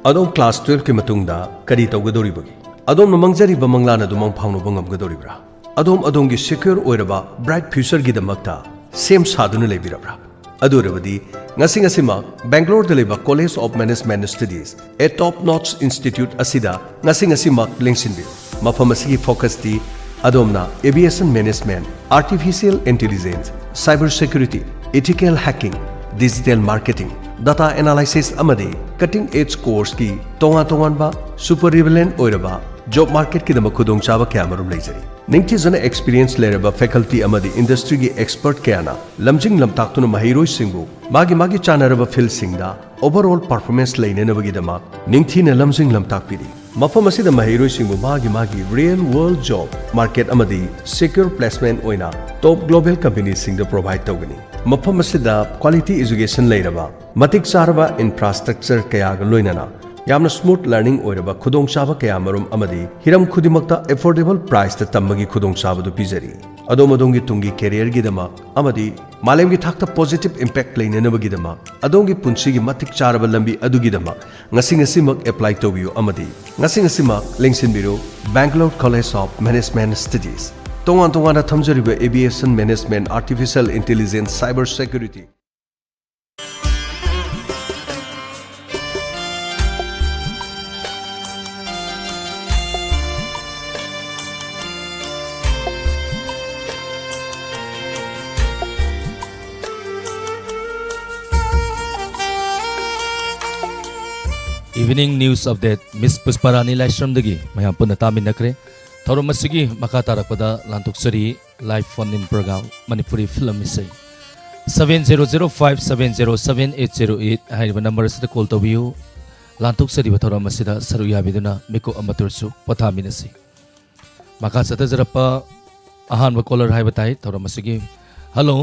Adom class 12 ki matungda kari tawgadoribagi. Adom namangzariba manglana dumang phawnuba ngamgadoribra. Adom gi secure oiraba bright future gi damakta same saduna lebirabra. Adurabadi, ngasing asima, Bangalore deliver College of Management Studies, a top-notch institute asida, ngasing asima lengsinbil. Mafamasigi focus di Adomna Aviation Management, Artificial Intelligence, Cyber Security, Ethical Hacking, Digital Marketing, Data Analysis amadi, Cutting Edge course ki tongan ba super relevant oiraba job market ki dama khudong chaba kyamarum leijari. Ningti jana experience leraba faculty amadi industry gi expert kyana lamjing lamtaktuna mahiroi singbu magi chanaraba field singda overall performance leinenabagi dama ningthi na lamjing lamtakpiri. Mafam asida mahiroi singbu magi real world job market amadi secure placement oina top global companies singda provide tawgani. Mafam asida quality education leiraba matik charaba infrastructure kaya ga loinana yamna smooth learning oiraba khudong chaba kaya marum amadi hiram khudimakta affordable price ta tammagi khudong chaba du pizari adomadongi tungi career gi dama amadi malem gi thakta positive impact leinenabagi dama adongi punsi gi matik charaba lambi adugi dama ngasi mak apply tobiyo amadi ngasi mak lengsin biro Bangalore College of Management Studies tongan na thamjariba aviation management artificial intelligence cyber security. Evening news update Miss Pusparani Laishram dagi mayam punna tamin nakre thorom masigi makata rakpada lantuk sari live phone in program Manipuri film isai 7005707808 haiba number sida call to view lantuk sari thorom masida saruya biduna miko amatursu pathaminasi maka sata jarapa ahan ba caller haiba tai thorom masigi hello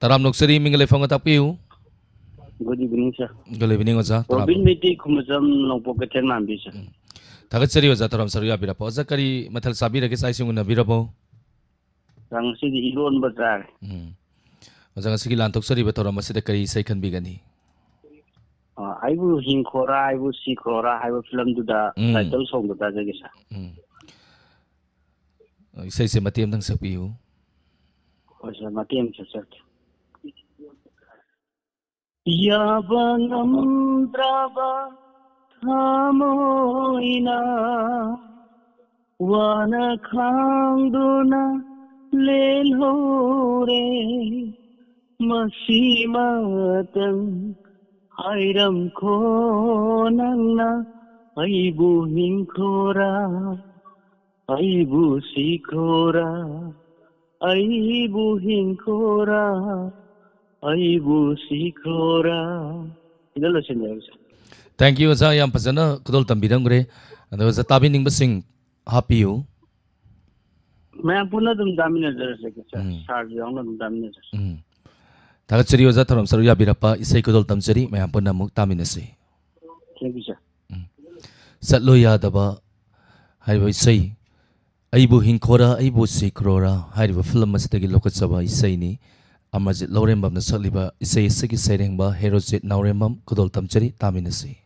taram noksari mingle phanga tapiu. Good evening, sir. Good evening, Oza. Robin Miti Kumazam no pocket and ambition. Tagatsari Oza Taram Saria Birapo. Zakari Matal Sabira gets icing on a Birabo. Rang City Iron Bazar. Ozangasiki Lantoxari Batoramasakari second bigani. I will sing Cora, I will see Cora, I will film to the title song of Tazagisa. I say Matiam Dang Sapiu. Was a Matiam Sasset. Yabanam Drava Tamoina Wana Kangduna Lelhore Masimatan Airam Konana Aibu Hinkora Aibu Sikora Aibu Hinkora Aibu Sikora. Ito lang siya. Thank you za yam pazana kudol tambidam gre. Ado za tabi ning basing happy you. मैं पुनः तुम दामिने जैसे कि सार जाऊंगा तुम दामिने जैसे Tagat chiri za thoram saru ya birapa isai kudol tamchari mayam punna muk taminasi. Thank you sir Satlo ya daba haiba isai aibu hinkora aibu sikrora haiba film asitagi lokat saba isai ni amajit lorembam na sakliba isai sigi sairengba herojit naurembam kudol tamchari taminasi.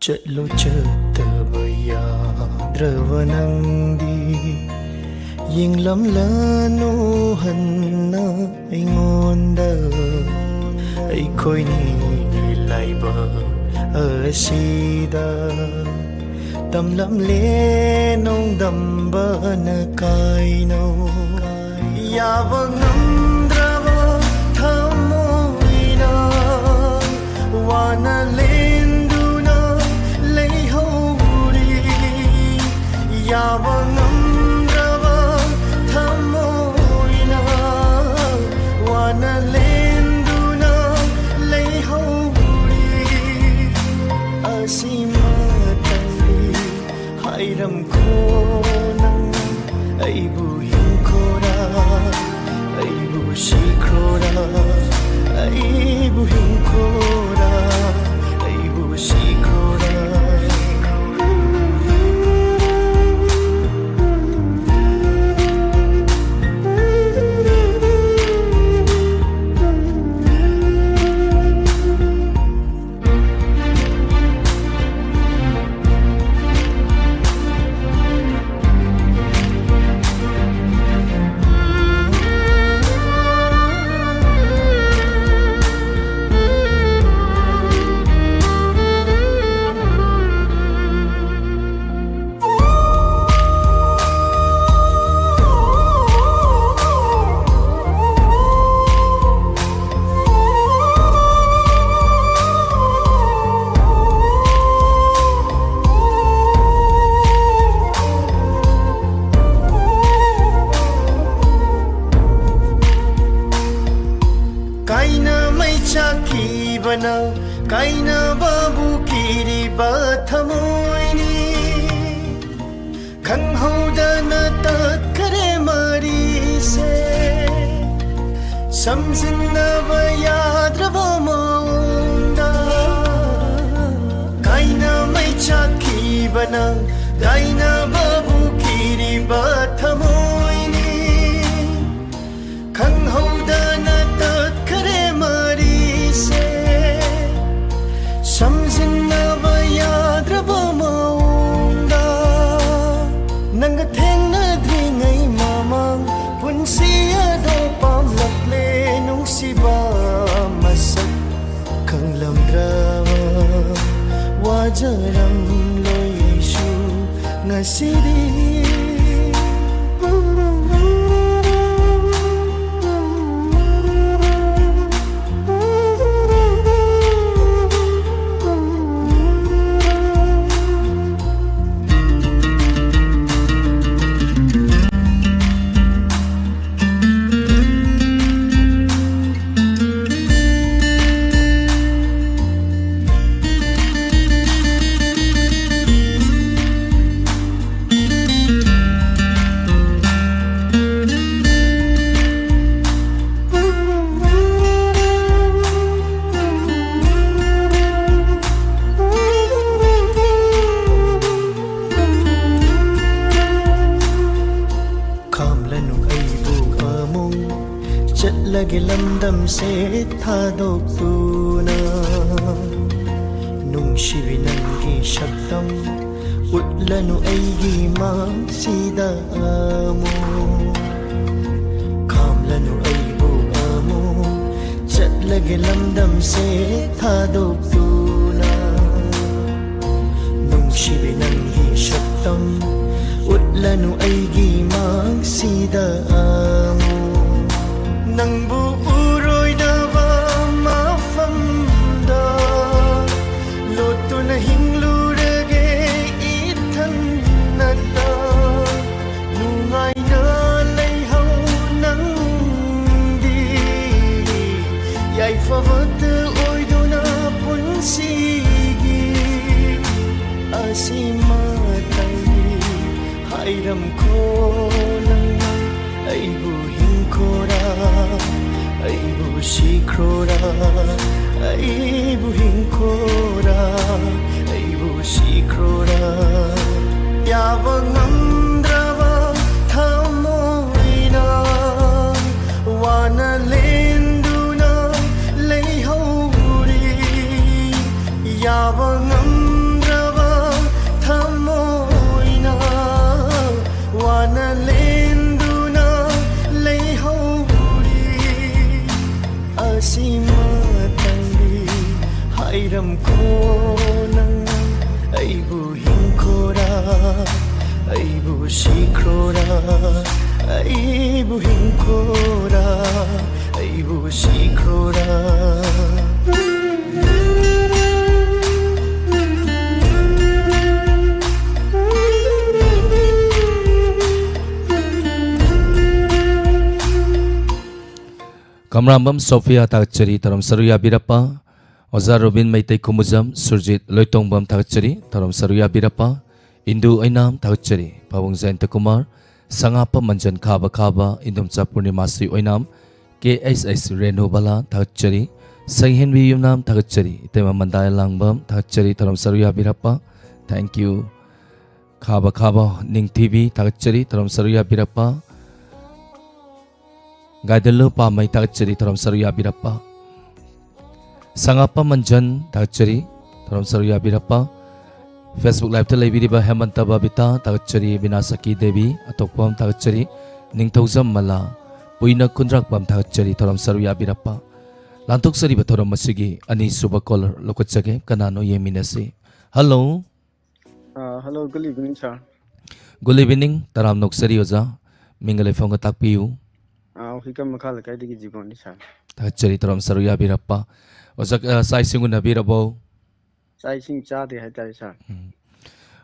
Chatlo chataba yadrava nangdi Yinglam lano hanna ingonda Aikoi ni laiba asida Damlam le nong damba na kaino Yabang amdrava thamoina Wana Yabang amdrava thamoina wana lenduna leihori asima tangri hairam konang aibu hinkora aibu shikrora aibu hinkora aibu shikrora Kaina babu kiri bathamoini khang hauda na tat kare mari se samjinna ba yadrava maunda kaina mai chaki bana kaina babu kiri bathamoini khang hauda na tat kare mari se Samjinaba yadrava maunda Nanga thengnadri ngai mamang punsiya do pamlaple nung siba masak khanglam drawa wajaram loishu ngasiri Lamdam se thadok tuna nungsibi nangi shabdam utlanu aigi maksida amo kamlanu aibu amo chatlage lamdam se thadok tuna nungsibi nangi shabdam matam utlanu aigi magsida amo nangbu uroi dava mafamda lotu na hinglurage ithan nata nungai na leihau nangdi yai favat oiduna punsigi asima tangi hairam ko nangai aibu hinkora aibu shikrora aibu hinkora aibu shikrora yava ngamdrava thamoina wana lenduna leihauri yava ngamdrava thamoina wana lenduna leihauri asima tangi hairam ko nangai aibu hinkora aibu shikrora aibu hinkora aibu shikrora Kamrambam Sophia Takchari Taram Saruya Birapa Ozar Robin Maitai Kumuzam Surjit Loitongbam Takchari Taram Saruya Birapa Indu Ainam Takchari Pawang Zain Takumar Sangapa Manjan Khaba Khaba Indum Chapurnimasi Oinam KSS Renu Bala Takchari Sanghen Viyumnam Takchari Itema Mandaya Langbam Takchari Taram Saruya Birapa Thank you Khaba Khaba Ning TV Takchari Taram Saruya Birapa Gaidalo pa may takchari taram saruya birapa Sangapa manjan takchari taram saruya birapa Facebook live talay biriba hemanta babita takchari binasaki devi atokpam takchari ningthauzam mala puina kundrak pam takchari taram saruya birapa lantok sari batoram masigi ani suba caller lokotsage kanano yeminasi Hello Hello, good evening, sir. Good evening taram noksari oza mingale fonga takpiu Hikam makala kay digi jibon ni sir. Takchari taram saruya birapa Ozak sai singun birabo Sai sing cha de hai tari sir.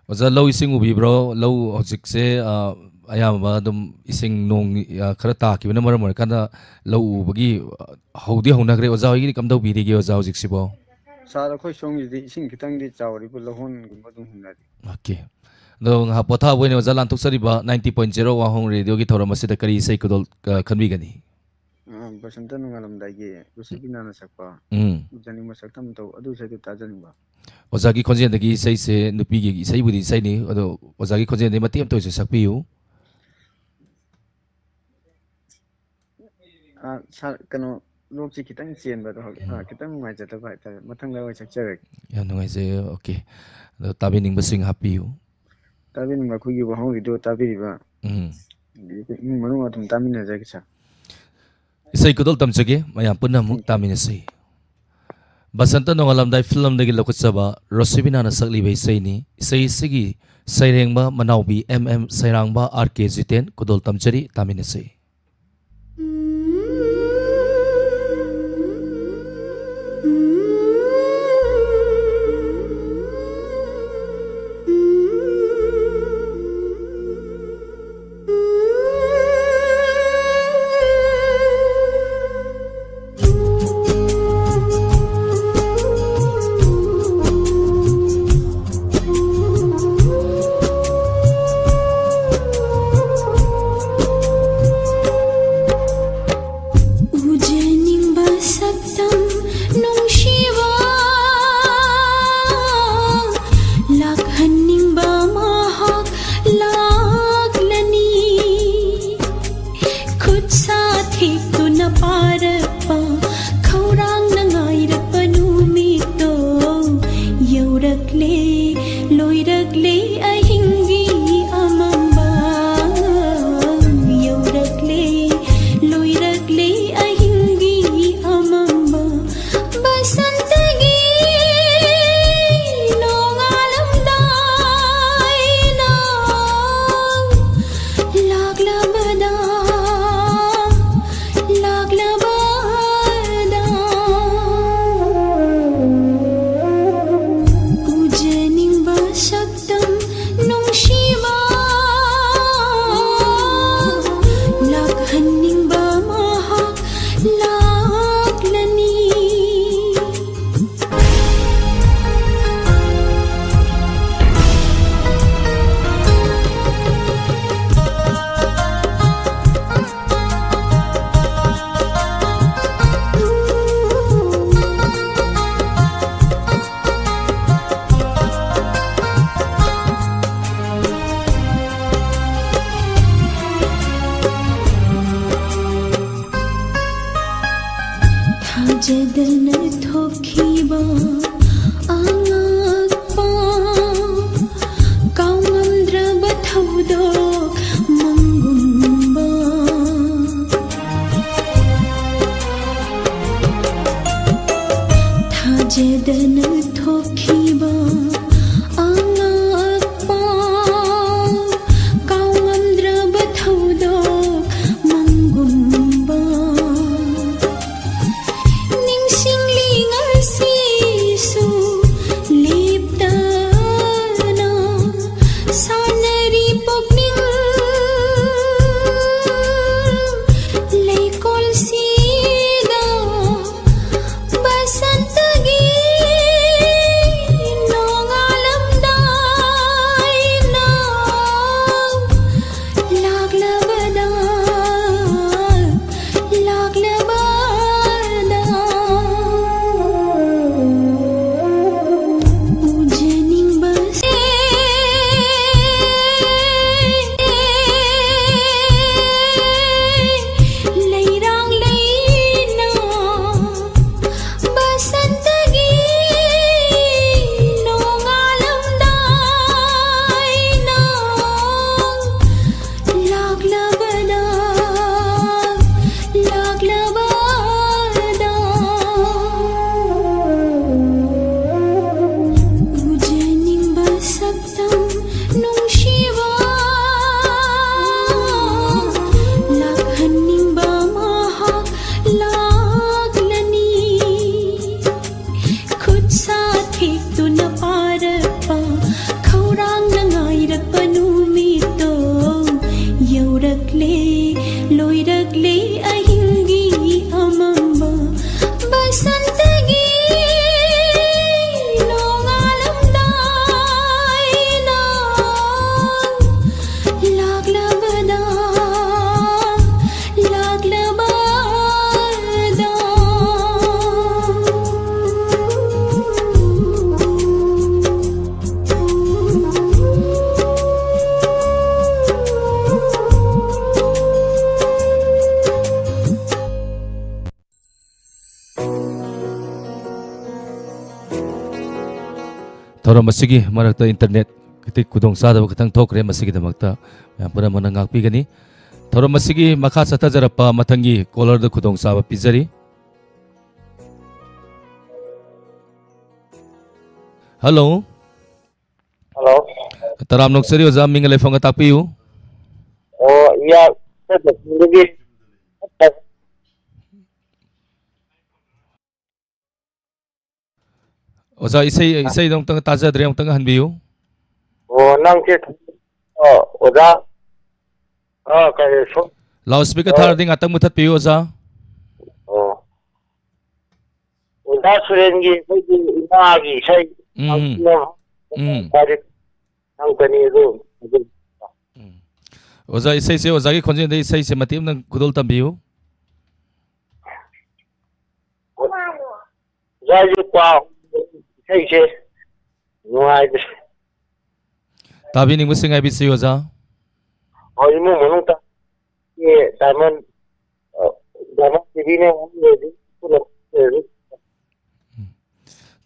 Oza low ising ubi bro low hojik se ayama dum ising nong khara ta ki na maram kana low ubagi hodi honagre oza hogi kam do biri ge oza hojik sibo Sir khoi song di sing kitang di chawri bu lohon gum dum hunari. Okay no ha potha boine oza lantuk sariba 90.0 wahong radio gi thoram asida kari sei kodol khanbi gani Basanta nungalam dagi usibina na sakpa. Jani masak tam to adu sai tu tajani ba. Oza gi khonjen dagi sei se nupi gi sei budi sei ni odo oza gi khonjen de matiam to se sakpiu Sir kano lok chi kitang chen ba to kitang ngai jata ba ta mathang la sak chak. ya nungai se okay do tabi ning basing happy you Tabi nung khu gi wahong video tabi ba. Manu atum tamina ja kisa. Isai kodol tamchage mayam punna muk taminasi Basanta nongalamdai film dagi lokutsaba Rosibina na sakli bai sai ni isai sigi sairengba manaubi sairangba RK Jiten kodol tamchari taminasi थाजदन थोखिबा आंगपा काउंद्रबा थौदोक मंगुंबा थाजदन थोखिबा आंगपा काउंद्रबा थौदोक मंगुंबा Thora masigi marakta internet kiti kudong sada bakatang thokre masigi damakta yampura manangak pigani thora masigi makha sata jarapa matangi caller da kudong saba pizari. Hello. Hello. Taram noksari oza mingale fonga tapiu. Oh iya, saya Oza isay dong tanga taza dre tanga hanbiu. Oh nang ke oza kaya so. Loudspeaker thar ding atang mutat piu oza. Oh. Oza surengi agi say. Nang kani ro. Oza isay se oza ki khonjen de isay se matim nang kudol tambiu. Oza yu kwa hey che nuai de Tabi ning musingai bi se oza. oh imu manung ta ye diamond TV ne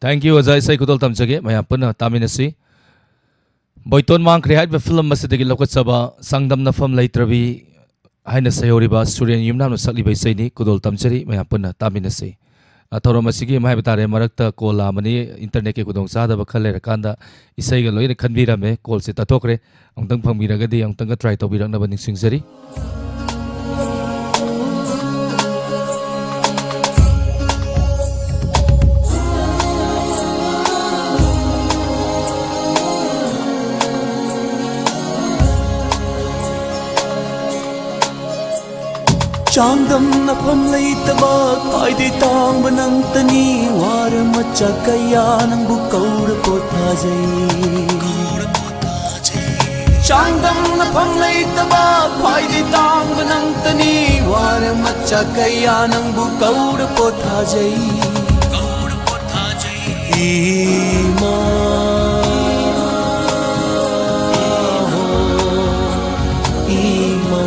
Thank you oza isay kudol tamjage maya puna taminasi. Boiton mang kre haid film masidagi lokat saba sangdam na fam laitrabi haina sayoriba Suryan yumna no sakli bai sai ni kudol tamjari maya puna taminasi. Thora masigi mai batare marakta call amani internet ke kudong sada ba khale rakanda isai ga loina khanbira me call se tatokre angtang phangmira ga di angtang ga try to birang na baning singzari. Changdam na pamlay tabag ay di tang banang tani wara macha kaya nang bukaw rapot hajay. Changdam na pamlay tabag ay di tang banang tani wara macha kaya nang bukaw rapot hajay. Ima Ima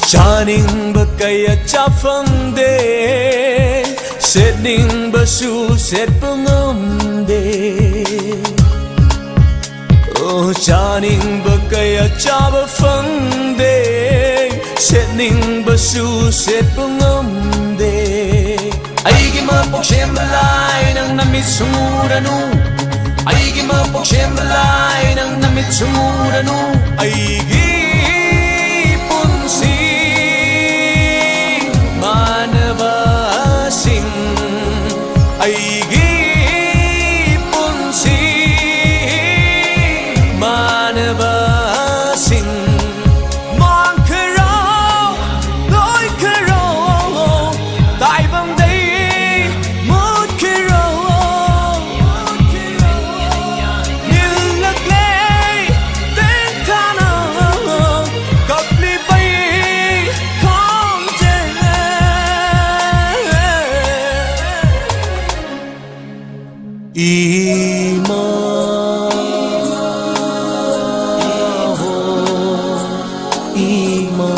Chaning kaya chafang de setting basu set pangam de oh chaning kaya chafang de setting basu set pangam de ay gi mapok siyembalay nang namit sumuranu ay gi mapok siyembalay nang namit sumuranu ay gi punsi manabasing aigi punsi manabasing mong karaw loi karaw tai bang day mut karaw nilaglay ten tana kapli bay kom jele Ima Ima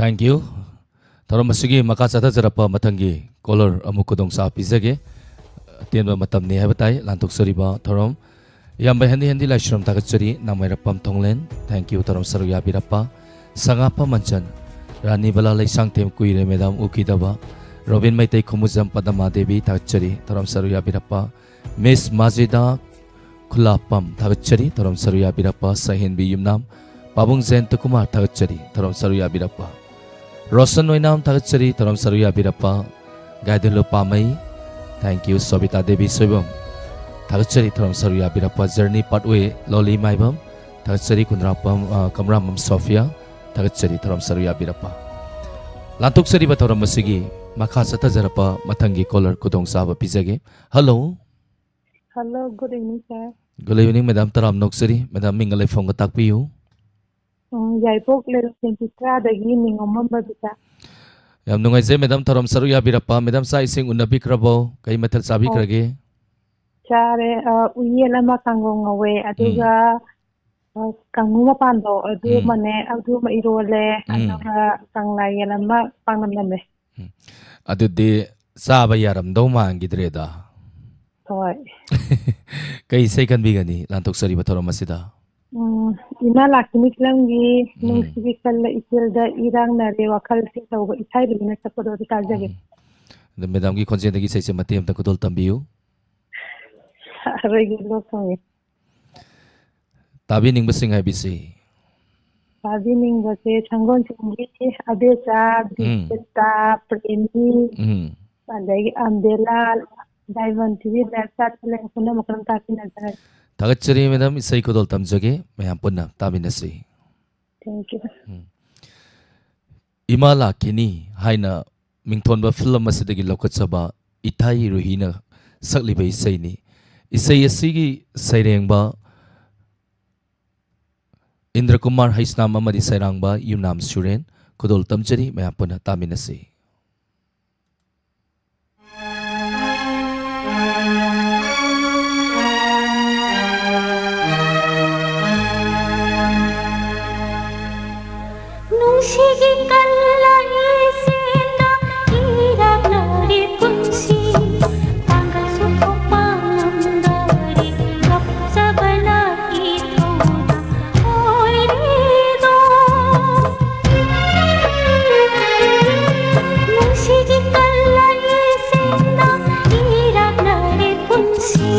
Thank you. Tarom masigi makasata jarapa matangi color amuk kodong sa pizage. Tienba matam ni habatai lantuk sariba tarom. Yamba handi handi laishram tagachari namai rapam tonglen. Thank you tarom saruya birapa. Sangapa manchan. Rani bala laisang tem kuire medam ukidaba. Robin maitai kumuzam padama devi tagachari tarom saruya birapa. Miss Mazida Kulapam tagachari tarom saruya birapa sahin bi yumnam. Pabung Zen Tukumar tagachari tarom saruya birapa. Rosan Noinam tagachari tarom saruya birapa. Gaidulu pamai. Thank you Sobita Devi Soibam. Tagachari tarom saruya birapa. Journey Pathway Loli Maibam. Tagachari kunrapam kamramam Sofia. Tagachari tarom saruya birapa. Lantuk sari ba tarom masigi makasata jarapa matangi caller kudong saba pizage. Hello. Hello, good evening, sir. Good evening, Madam Taram Noksari. Madam Mingalay Fonga Takpiyu. Yaipok Little Sintitra, the evening of Mambabita. Yam nungay Madam Taram Saruya Birapa, Madam Sai Sing Unabi Krabo, Kay Metal Sabi Krage. Chare, Uyelama Kangong away, Aduga Kanguma Pando, Adu Mane, Adu Mairole, Kangla Yelama Panamame. Adu de Saba Yaram Doma Gidreda. Kay second bigani, Lantok Sari Batoro Masida. Ina lakinik lang gi nung sivikal na isilda irang na rewakal si tawag itay rin na sa pado di kajagi. The Madam gi consent gi say matim ta kudol tambiu. ꯑꯔꯣꯏꯒꯤ ꯂꯣꯛ ꯊꯨꯡꯉꯤ ꯇꯥꯕꯤꯅꯤꯡꯕꯁꯤꯡ ꯍꯥꯏꯕꯤꯁꯤ ꯇꯥꯕꯤꯅꯤꯡꯕꯁꯦ ꯁꯪꯒꯣꯜꯁꯦꯟꯒꯤ ꯑꯕꯦꯆꯥ ꯕꯤꯖꯦꯇꯥ ꯄ꯭ꯔꯦꯃꯤ ꯑꯗꯒꯤ ꯑꯝꯕꯦꯂꯥ diamond TV life ꯆꯥꯠꯂꯦꯟ ꯄꯨꯝꯅꯃꯛ ꯑꯗꯨꯝ ꯇꯥꯛꯄꯤꯅꯖꯔꯦ ꯊꯥꯒꯠꯆꯔꯤ madam ꯏꯁꯩ ꯈꯨꯗꯣꯜ ꯇꯝꯖꯒꯦ ꯃꯌꯥꯝ ꯄꯨꯟꯅ ꯇꯥꯃꯤꯟꯅꯁꯤ thank you ꯏꯃꯥ ꯂꯥꯛꯈꯤꯅꯤ ꯍꯥꯏꯅ ꯃꯤꯡꯊꯣꯟꯕ ꯐꯤꯂꯝ ꯑꯁꯤꯗꯒꯤ ꯂꯧꯈꯠꯆꯕ ꯏꯊꯥꯏ ꯔꯨꯍꯤꯅ ꯁꯛꯂꯤꯕ ꯏꯁꯩꯅꯤ ꯏꯁꯩ ꯑꯁꯤꯒꯤ ꯁꯩꯔꯦꯡꯕ ꯏꯟꯗ꯭ꯔꯀꯨꯃꯥꯔ ꯍꯩꯁꯅꯥꯝ ꯑꯃꯗꯤ ꯁꯩꯔꯥꯡꯕ ꯌꯨꯝꯅꯥꯝ ꯁꯨꯔꯦꯟ ꯈꯨꯗꯣꯜ ꯇꯝꯖꯔꯤ ꯃꯌꯥꯝ ꯄꯨꯟꯅ ꯇꯥꯃꯤꯟꯅꯁꯤ ꯅꯨꯡꯁꯤꯒꯤ ꯀꯜꯂꯛꯏꯁꯤꯅ ꯏꯔꯛꯂꯔꯤ ꯄꯨꯟꯁꯤ ꯄꯥꯡꯒꯜꯁꯨ ꯊꯣꯛꯄ ꯉꯝꯗꯔꯤ ꯀꯞꯆꯕꯅ ꯏꯊꯧꯗ ꯑꯣꯏꯔꯤꯗꯣ ꯅꯨꯡꯁꯤꯒꯤ ꯀꯜꯂꯛꯏꯁꯤꯅ 이락나리 뿐시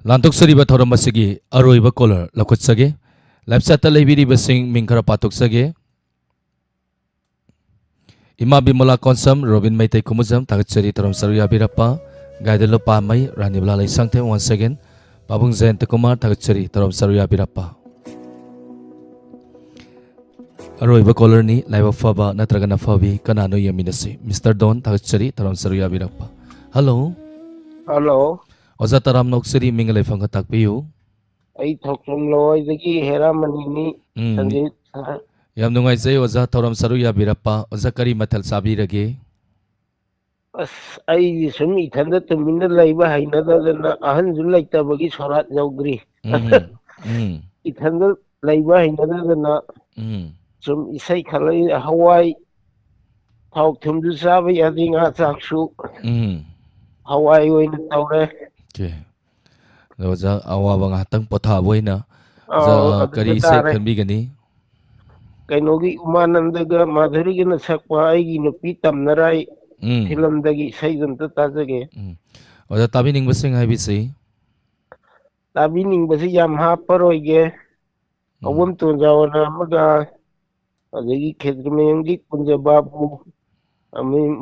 ꯂꯥꯟꯊꯣꯛꯆꯔꯤꯕ ꯊꯧꯔꯝ ꯑꯁꯤꯒꯤ ꯑꯔꯣꯏꯕ ꯀꯣꯂꯔ ꯂꯧꯈꯠꯆꯒꯦ ꯂꯥꯏꯐ ꯆꯥꯠꯇ ꯂꯩꯕꯤꯔꯤꯕꯁꯤꯡ ꯃꯤꯡ ꯈꯔ ꯄꯥꯊꯣꯛꯆꯒꯦ ꯏꯃꯥ ꯕꯤꯃꯣꯂꯥ ꯀꯣꯟꯁꯝ ꯔꯣꯕꯤꯟ ꯃꯩꯇꯩ ꯈꯨꯃꯨꯖꯝ ꯊꯥꯒꯠꯆꯔꯤ ꯊꯧꯔꯝ ꯁꯔꯨ ꯌꯥꯕꯤꯔꯛꯄ ꯒꯥꯏꯗꯦꯟ ꯄꯥꯃꯩ ꯔꯥꯅꯤꯕꯂꯥ ꯂꯩꯁꯥꯡꯊꯦꯝ ꯋꯥꯟꯁ ꯑꯒꯦꯟ ꯄꯥꯕꯨꯡ ꯖꯌꯟꯇ ꯀꯨꯃꯥꯔ ꯊꯥꯒꯠꯆꯔꯤ ꯊꯧꯔꯝ ꯁꯔꯨ ꯌꯥꯕꯤꯔꯛꯄ ꯑꯔꯣꯏꯕ ꯀꯣꯂꯔꯅꯤ ꯂꯥꯏꯕꯛ ꯐꯕ ꯅꯠꯇ꯭ꯔꯒꯅ ꯐꯕꯤ ꯀꯅꯥꯅꯣ ꯌꯦꯡꯃꯤꯟꯅꯁꯤ ꯃꯤꯁꯇꯔ ꯗꯣꯟ ꯊꯥꯒꯠꯆꯔꯤ ꯊꯧꯔꯝ ꯁꯔꯨ ꯌꯥꯕꯤꯔꯛꯄ ꯍꯜꯂꯣ ꯍꯜꯂꯣ ꯑꯣꯖꯥ ꯇꯔꯥꯝ ꯅꯣꯛꯆꯔꯤ ꯃꯤꯡ ꯂꯩꯐꯝꯒ ꯇꯥꯛꯄꯤꯌꯨ ꯑꯩ ꯊꯣꯛꯐꯝ ꯂꯣꯏꯗꯒꯤ ꯍꯦꯔꯥꯃꯅꯤꯅꯤ ꯁꯟꯖꯤꯠ ꯌꯥꯝ ꯅꯨꯡꯉꯥꯏꯖꯩ ꯑꯣꯖꯥ ꯊꯧꯔꯝ ꯁꯔꯨ ꯌꯥꯕꯤꯔꯛꯄ ꯑꯣꯖꯥ ꯀꯔꯤ ꯃꯊꯦꯜ ꯆꯥꯕꯤꯔꯒꯦ ꯑꯁ ꯑꯩꯗꯤ ꯁꯨꯝ ꯏꯊꯟꯗ ꯇꯨꯃꯤꯟꯅ ꯂꯩꯕ ꯍꯩꯅꯗꯗꯅ ꯑꯍꯟꯁꯨ ꯂꯩꯇꯕꯒꯤ ꯁꯣꯔꯥꯠ ꯌꯧꯗ꯭ꯔꯤ ꯏꯊꯟꯗ ꯂꯩꯕ ꯍꯩꯅꯗꯗꯅ ꯁꯨꯝ ꯏꯁꯩ ꯈꯔ ꯍꯋꯥꯏ ꯊꯥꯎ ꯊꯨꯝꯁꯨ ꯆꯥꯕ ꯌꯥꯗꯦ ꯉꯥ ꯆꯥꯛꯁꯨ ꯍꯋꯥꯏ ꯑꯣꯏꯅ ꯇꯧꯔꯦ ꯑꯣꯖꯥ ꯑꯋꯥꯕ ꯉꯥꯏꯍꯥꯛꯇꯪ ꯄꯣꯊꯥꯕ ꯑꯣꯏꯅ ꯀꯔꯤ ꯑꯗꯨꯗ ꯏꯁꯩ ꯇꯥꯔꯦ ꯈꯟꯕꯤꯒꯅꯤ? ꯀꯩꯅꯣꯒꯤ ꯎꯃꯥꯅꯟꯗꯒ ꯃꯥꯙꯨꯔꯤꯒꯅ ꯁꯛꯄ ꯑꯩꯒꯤ ꯅꯨꯄꯤ ꯇꯝꯅꯔꯥꯏ ꯐꯤꯂꯝꯗꯒꯤ ꯏꯁꯩꯗꯨ ꯑꯝꯇ ꯇꯥꯖꯒꯦ꯫ ꯑꯣꯖꯥ ꯇꯥꯕꯤꯅꯤꯡꯕꯁꯤꯡ ꯍꯥꯏꯕꯤꯁꯤ? ꯇꯥꯕꯤꯅꯤꯡꯕꯁꯤ ꯌꯥꯝ ꯍꯥꯞꯄꯔꯣꯏꯒꯦ꯫ ꯑꯋꯨꯟ ꯇꯣꯟꯖꯥꯎꯅ ꯑꯃꯒ ꯑꯗꯒꯤ ꯈꯦꯇ꯭ꯔꯤꯃꯌꯨꯝꯒꯤ ꯀꯨꯟꯖꯕꯥꯕꯨ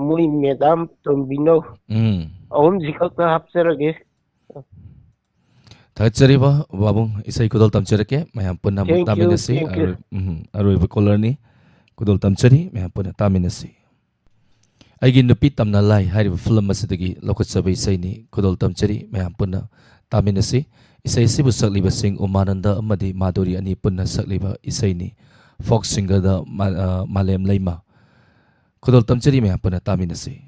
ꯃꯣꯏ ꯃꯦꯗꯥꯝ ꯇꯣꯝꯕꯤꯅꯧ ꯑꯍꯨꯝꯁꯤ ꯈꯛꯇ ꯍꯥꯞꯆꯔꯒꯦ꯫ ꯊꯥꯒꯠꯆꯔꯤꯕ ꯄꯥꯕꯨꯡ ꯏꯁꯩ ꯈꯨꯗꯣꯜ ꯇꯝꯖꯔꯛꯀꯦ ꯃꯌꯥꯝ ꯄꯨꯟꯅ ꯑꯃꯨꯛ ꯊꯦꯡꯛ ꯌꯨ ꯇꯥꯃꯤꯟꯅꯁꯤ ꯊꯦꯡꯛ ꯌꯨ ꯑꯔꯣꯏꯕ ꯀꯣꯂꯔꯅꯤ ꯈꯨꯗꯣꯜ ꯇꯝꯖꯔꯤ ꯃꯌꯥꯝ ꯄꯨꯟꯅ ꯇꯥꯃꯤꯟꯅꯁꯤ꯫ ꯑꯩꯒꯤ ꯅꯨꯄꯤ ꯇꯝꯅ ꯂꯥꯏ ꯍꯥꯏꯔꯤꯕ ꯐꯤꯂꯝ ꯑꯁꯤꯗꯒꯤ ꯂꯧꯈꯠꯆꯕ ꯏꯁꯩꯅꯤ ꯈꯨꯗꯣꯜ ꯇꯝꯖꯔꯤ ꯃꯌꯥꯝ ꯄꯨꯟꯅ ꯇꯥꯃꯤꯟꯅꯁꯤ꯫ ꯏꯁꯩ ꯑꯁꯤꯕꯨ ꯁꯛꯂꯤꯕꯁꯤꯡ ꯎꯃꯥꯅꯟꯗ ꯑꯃꯗꯤ ꯃꯥꯙꯨꯔꯤ ꯑꯅꯤ ꯄꯨꯟꯅ ꯁꯛꯂꯤꯕ ꯏꯁꯩꯅꯤ꯫ ꯐꯣꯛ ꯁꯤꯡꯒꯔꯗ ꯃꯥꯂꯦꯝ ꯂꯩꯃ ꯈꯨꯗꯣꯜ ꯇꯝꯖꯔꯤ ꯃꯌꯥꯝ ꯄꯨꯟꯅ ꯇꯥꯃꯤꯟꯅꯁꯤ꯫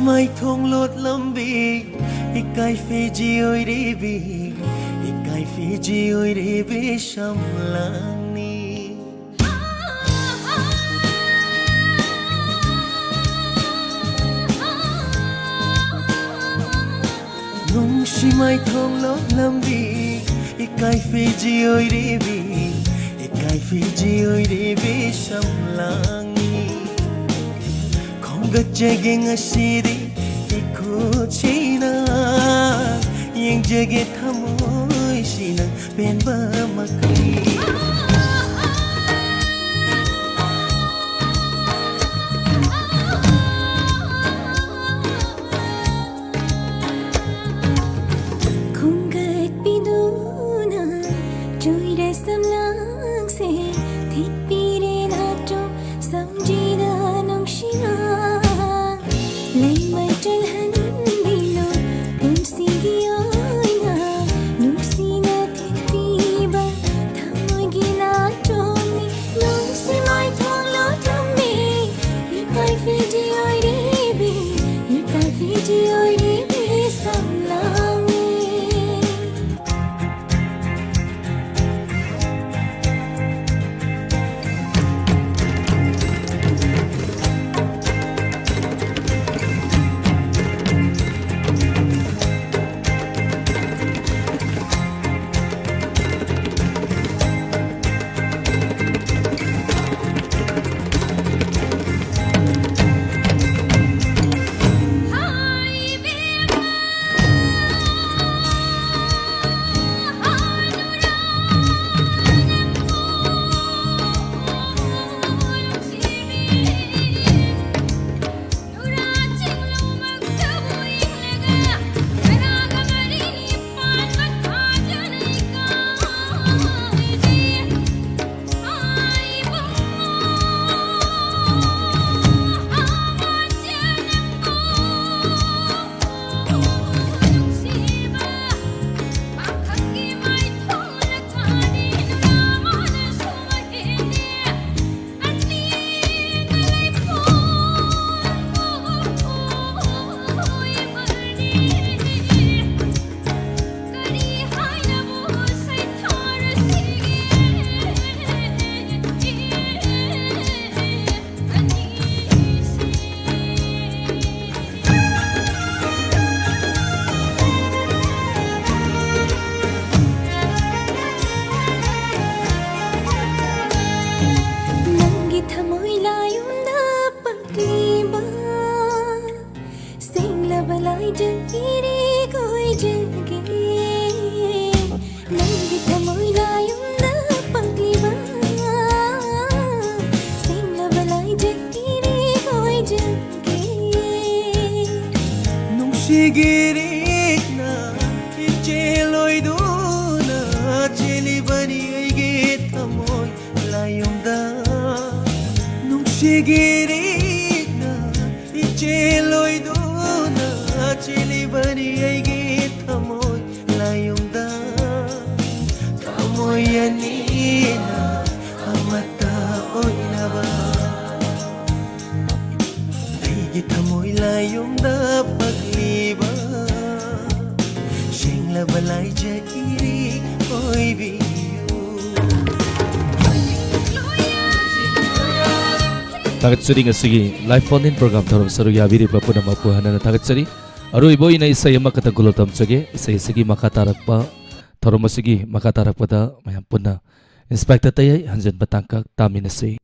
Mai thong lột lâm bi ikai phi ji oi re bi ikai phi ji oi re bi sham lang ni nung shi mai thong lột lâm bi ikai phi ji oi re bi ikai phi ji oi re bi sham lang ni khonggajege ngasidi China yang jage thamoy sinang penba makai khungat pinuna joire samlang se thit pire na cho samjida nongshina lai mai chalhan na icheloy duna cheli bani aige thamoy layomda nungsigirik na icheloy duna cheli bani aige thamoy layomda thamoy anina amata oinaba Itamoy layong da pagliba Siyang labalay dya iri oy biyo Tagat suri nga sige live phone in program thorom saru yabiri pa puna mapuhanan na tagat suri aru ibo ina isa yama katagulo tam sige isa sige makatarak pa thorom sige makatarak pa da mayam puna inspector tayay hanjan batangkak tamin na si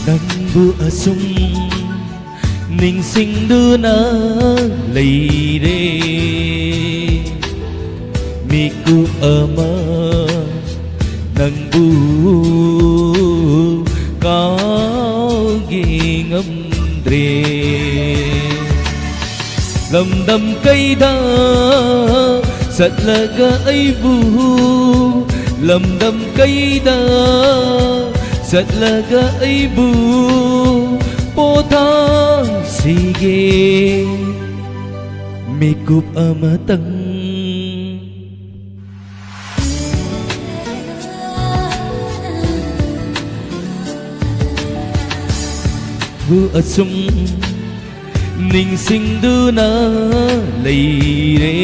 Nangbu asum ning sing du na lay re miku ama nangbu cao ngâm dre lâm đâm cây đa sat laga ai bu lâm đâm cây đa Sat laga ibu potang sige mikup amatang Bu asum ning sing du na lay re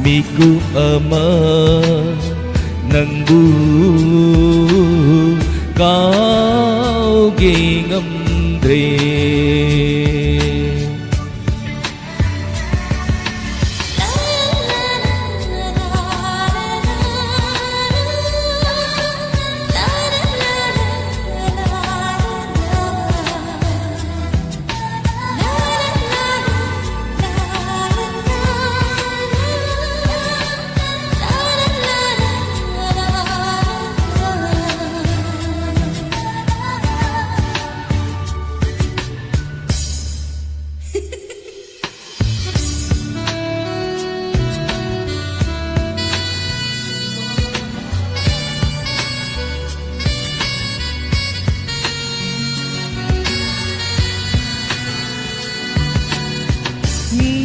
mikup ama nang bu cao ghi ngâm dre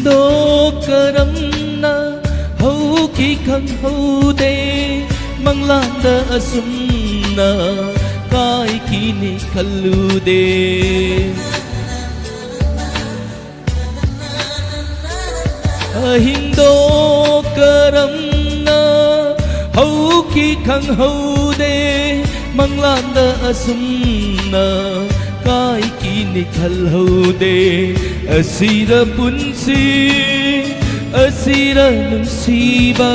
đô cơ đâm na hấu khi khăn hấu đê mang lan đa sum na kai kini kalu đê hình đô cơ đâm na hấu khi khăn hấu đê mang lan đa sum na kai kini kalu đê asira punsi asira nungsiba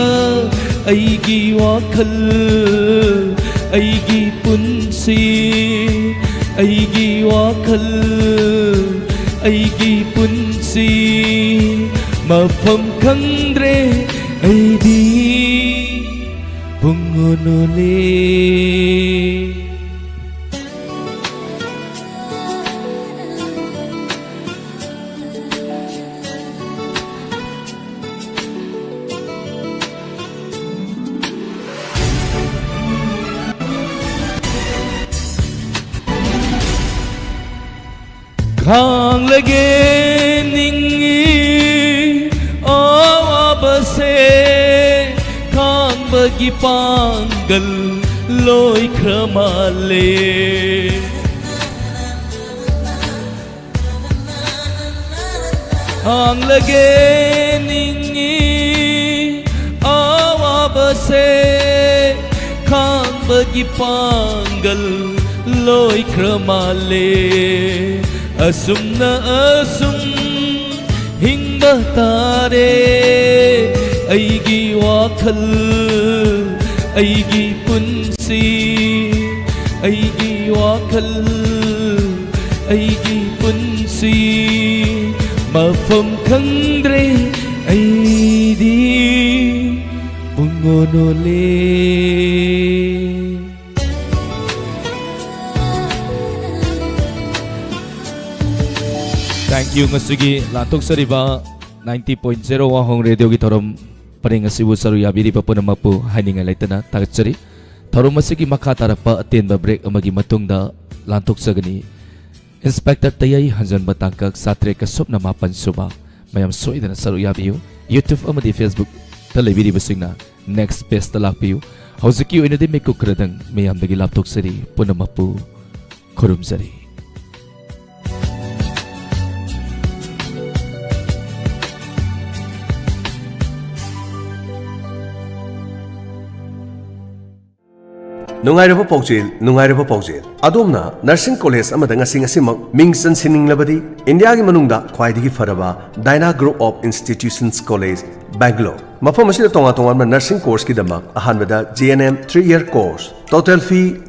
aigi wakhal aigi punsi aigi wakhal aigi punsi mafam khangre aidi pungonole khang lage ningi awa base khang bagi panggal lối khờ mà lệ ang lage ningi awa se khang bagi panggal loi kramale asum na asum hingba tare aigi wakhal aigi punsi aigi wakhal aigi punsi mafam khangdre aidi pungonole. Thank you ngasugi lantok sariba 90.0 wahong radio gi thorom paring asibu saru yabiri papunama pu haninga laitana tagatsari thorom masigi makha tarapa atenba break amagi matungda lantok sagani Inspector Tayai Hanjan Batangkak Satre ka Sopna Mapan Suba mayam soidana saru yabiyu YouTube amadi Facebook talabiri basingna next best talakpiyu hauzuki oinade meku kradang mayam dagi laptok sari punamapu khurumjari. Nungairaba Paujel. Adomna Nursing College amada ngasing asimak mingsan sining labadi India gi manungda khwaidigi faraba Dyna Group of Institutions College Bangalore. Mafam asida tonga tonga nursing course ki damak ahanbada GNM 3-year course. Total fee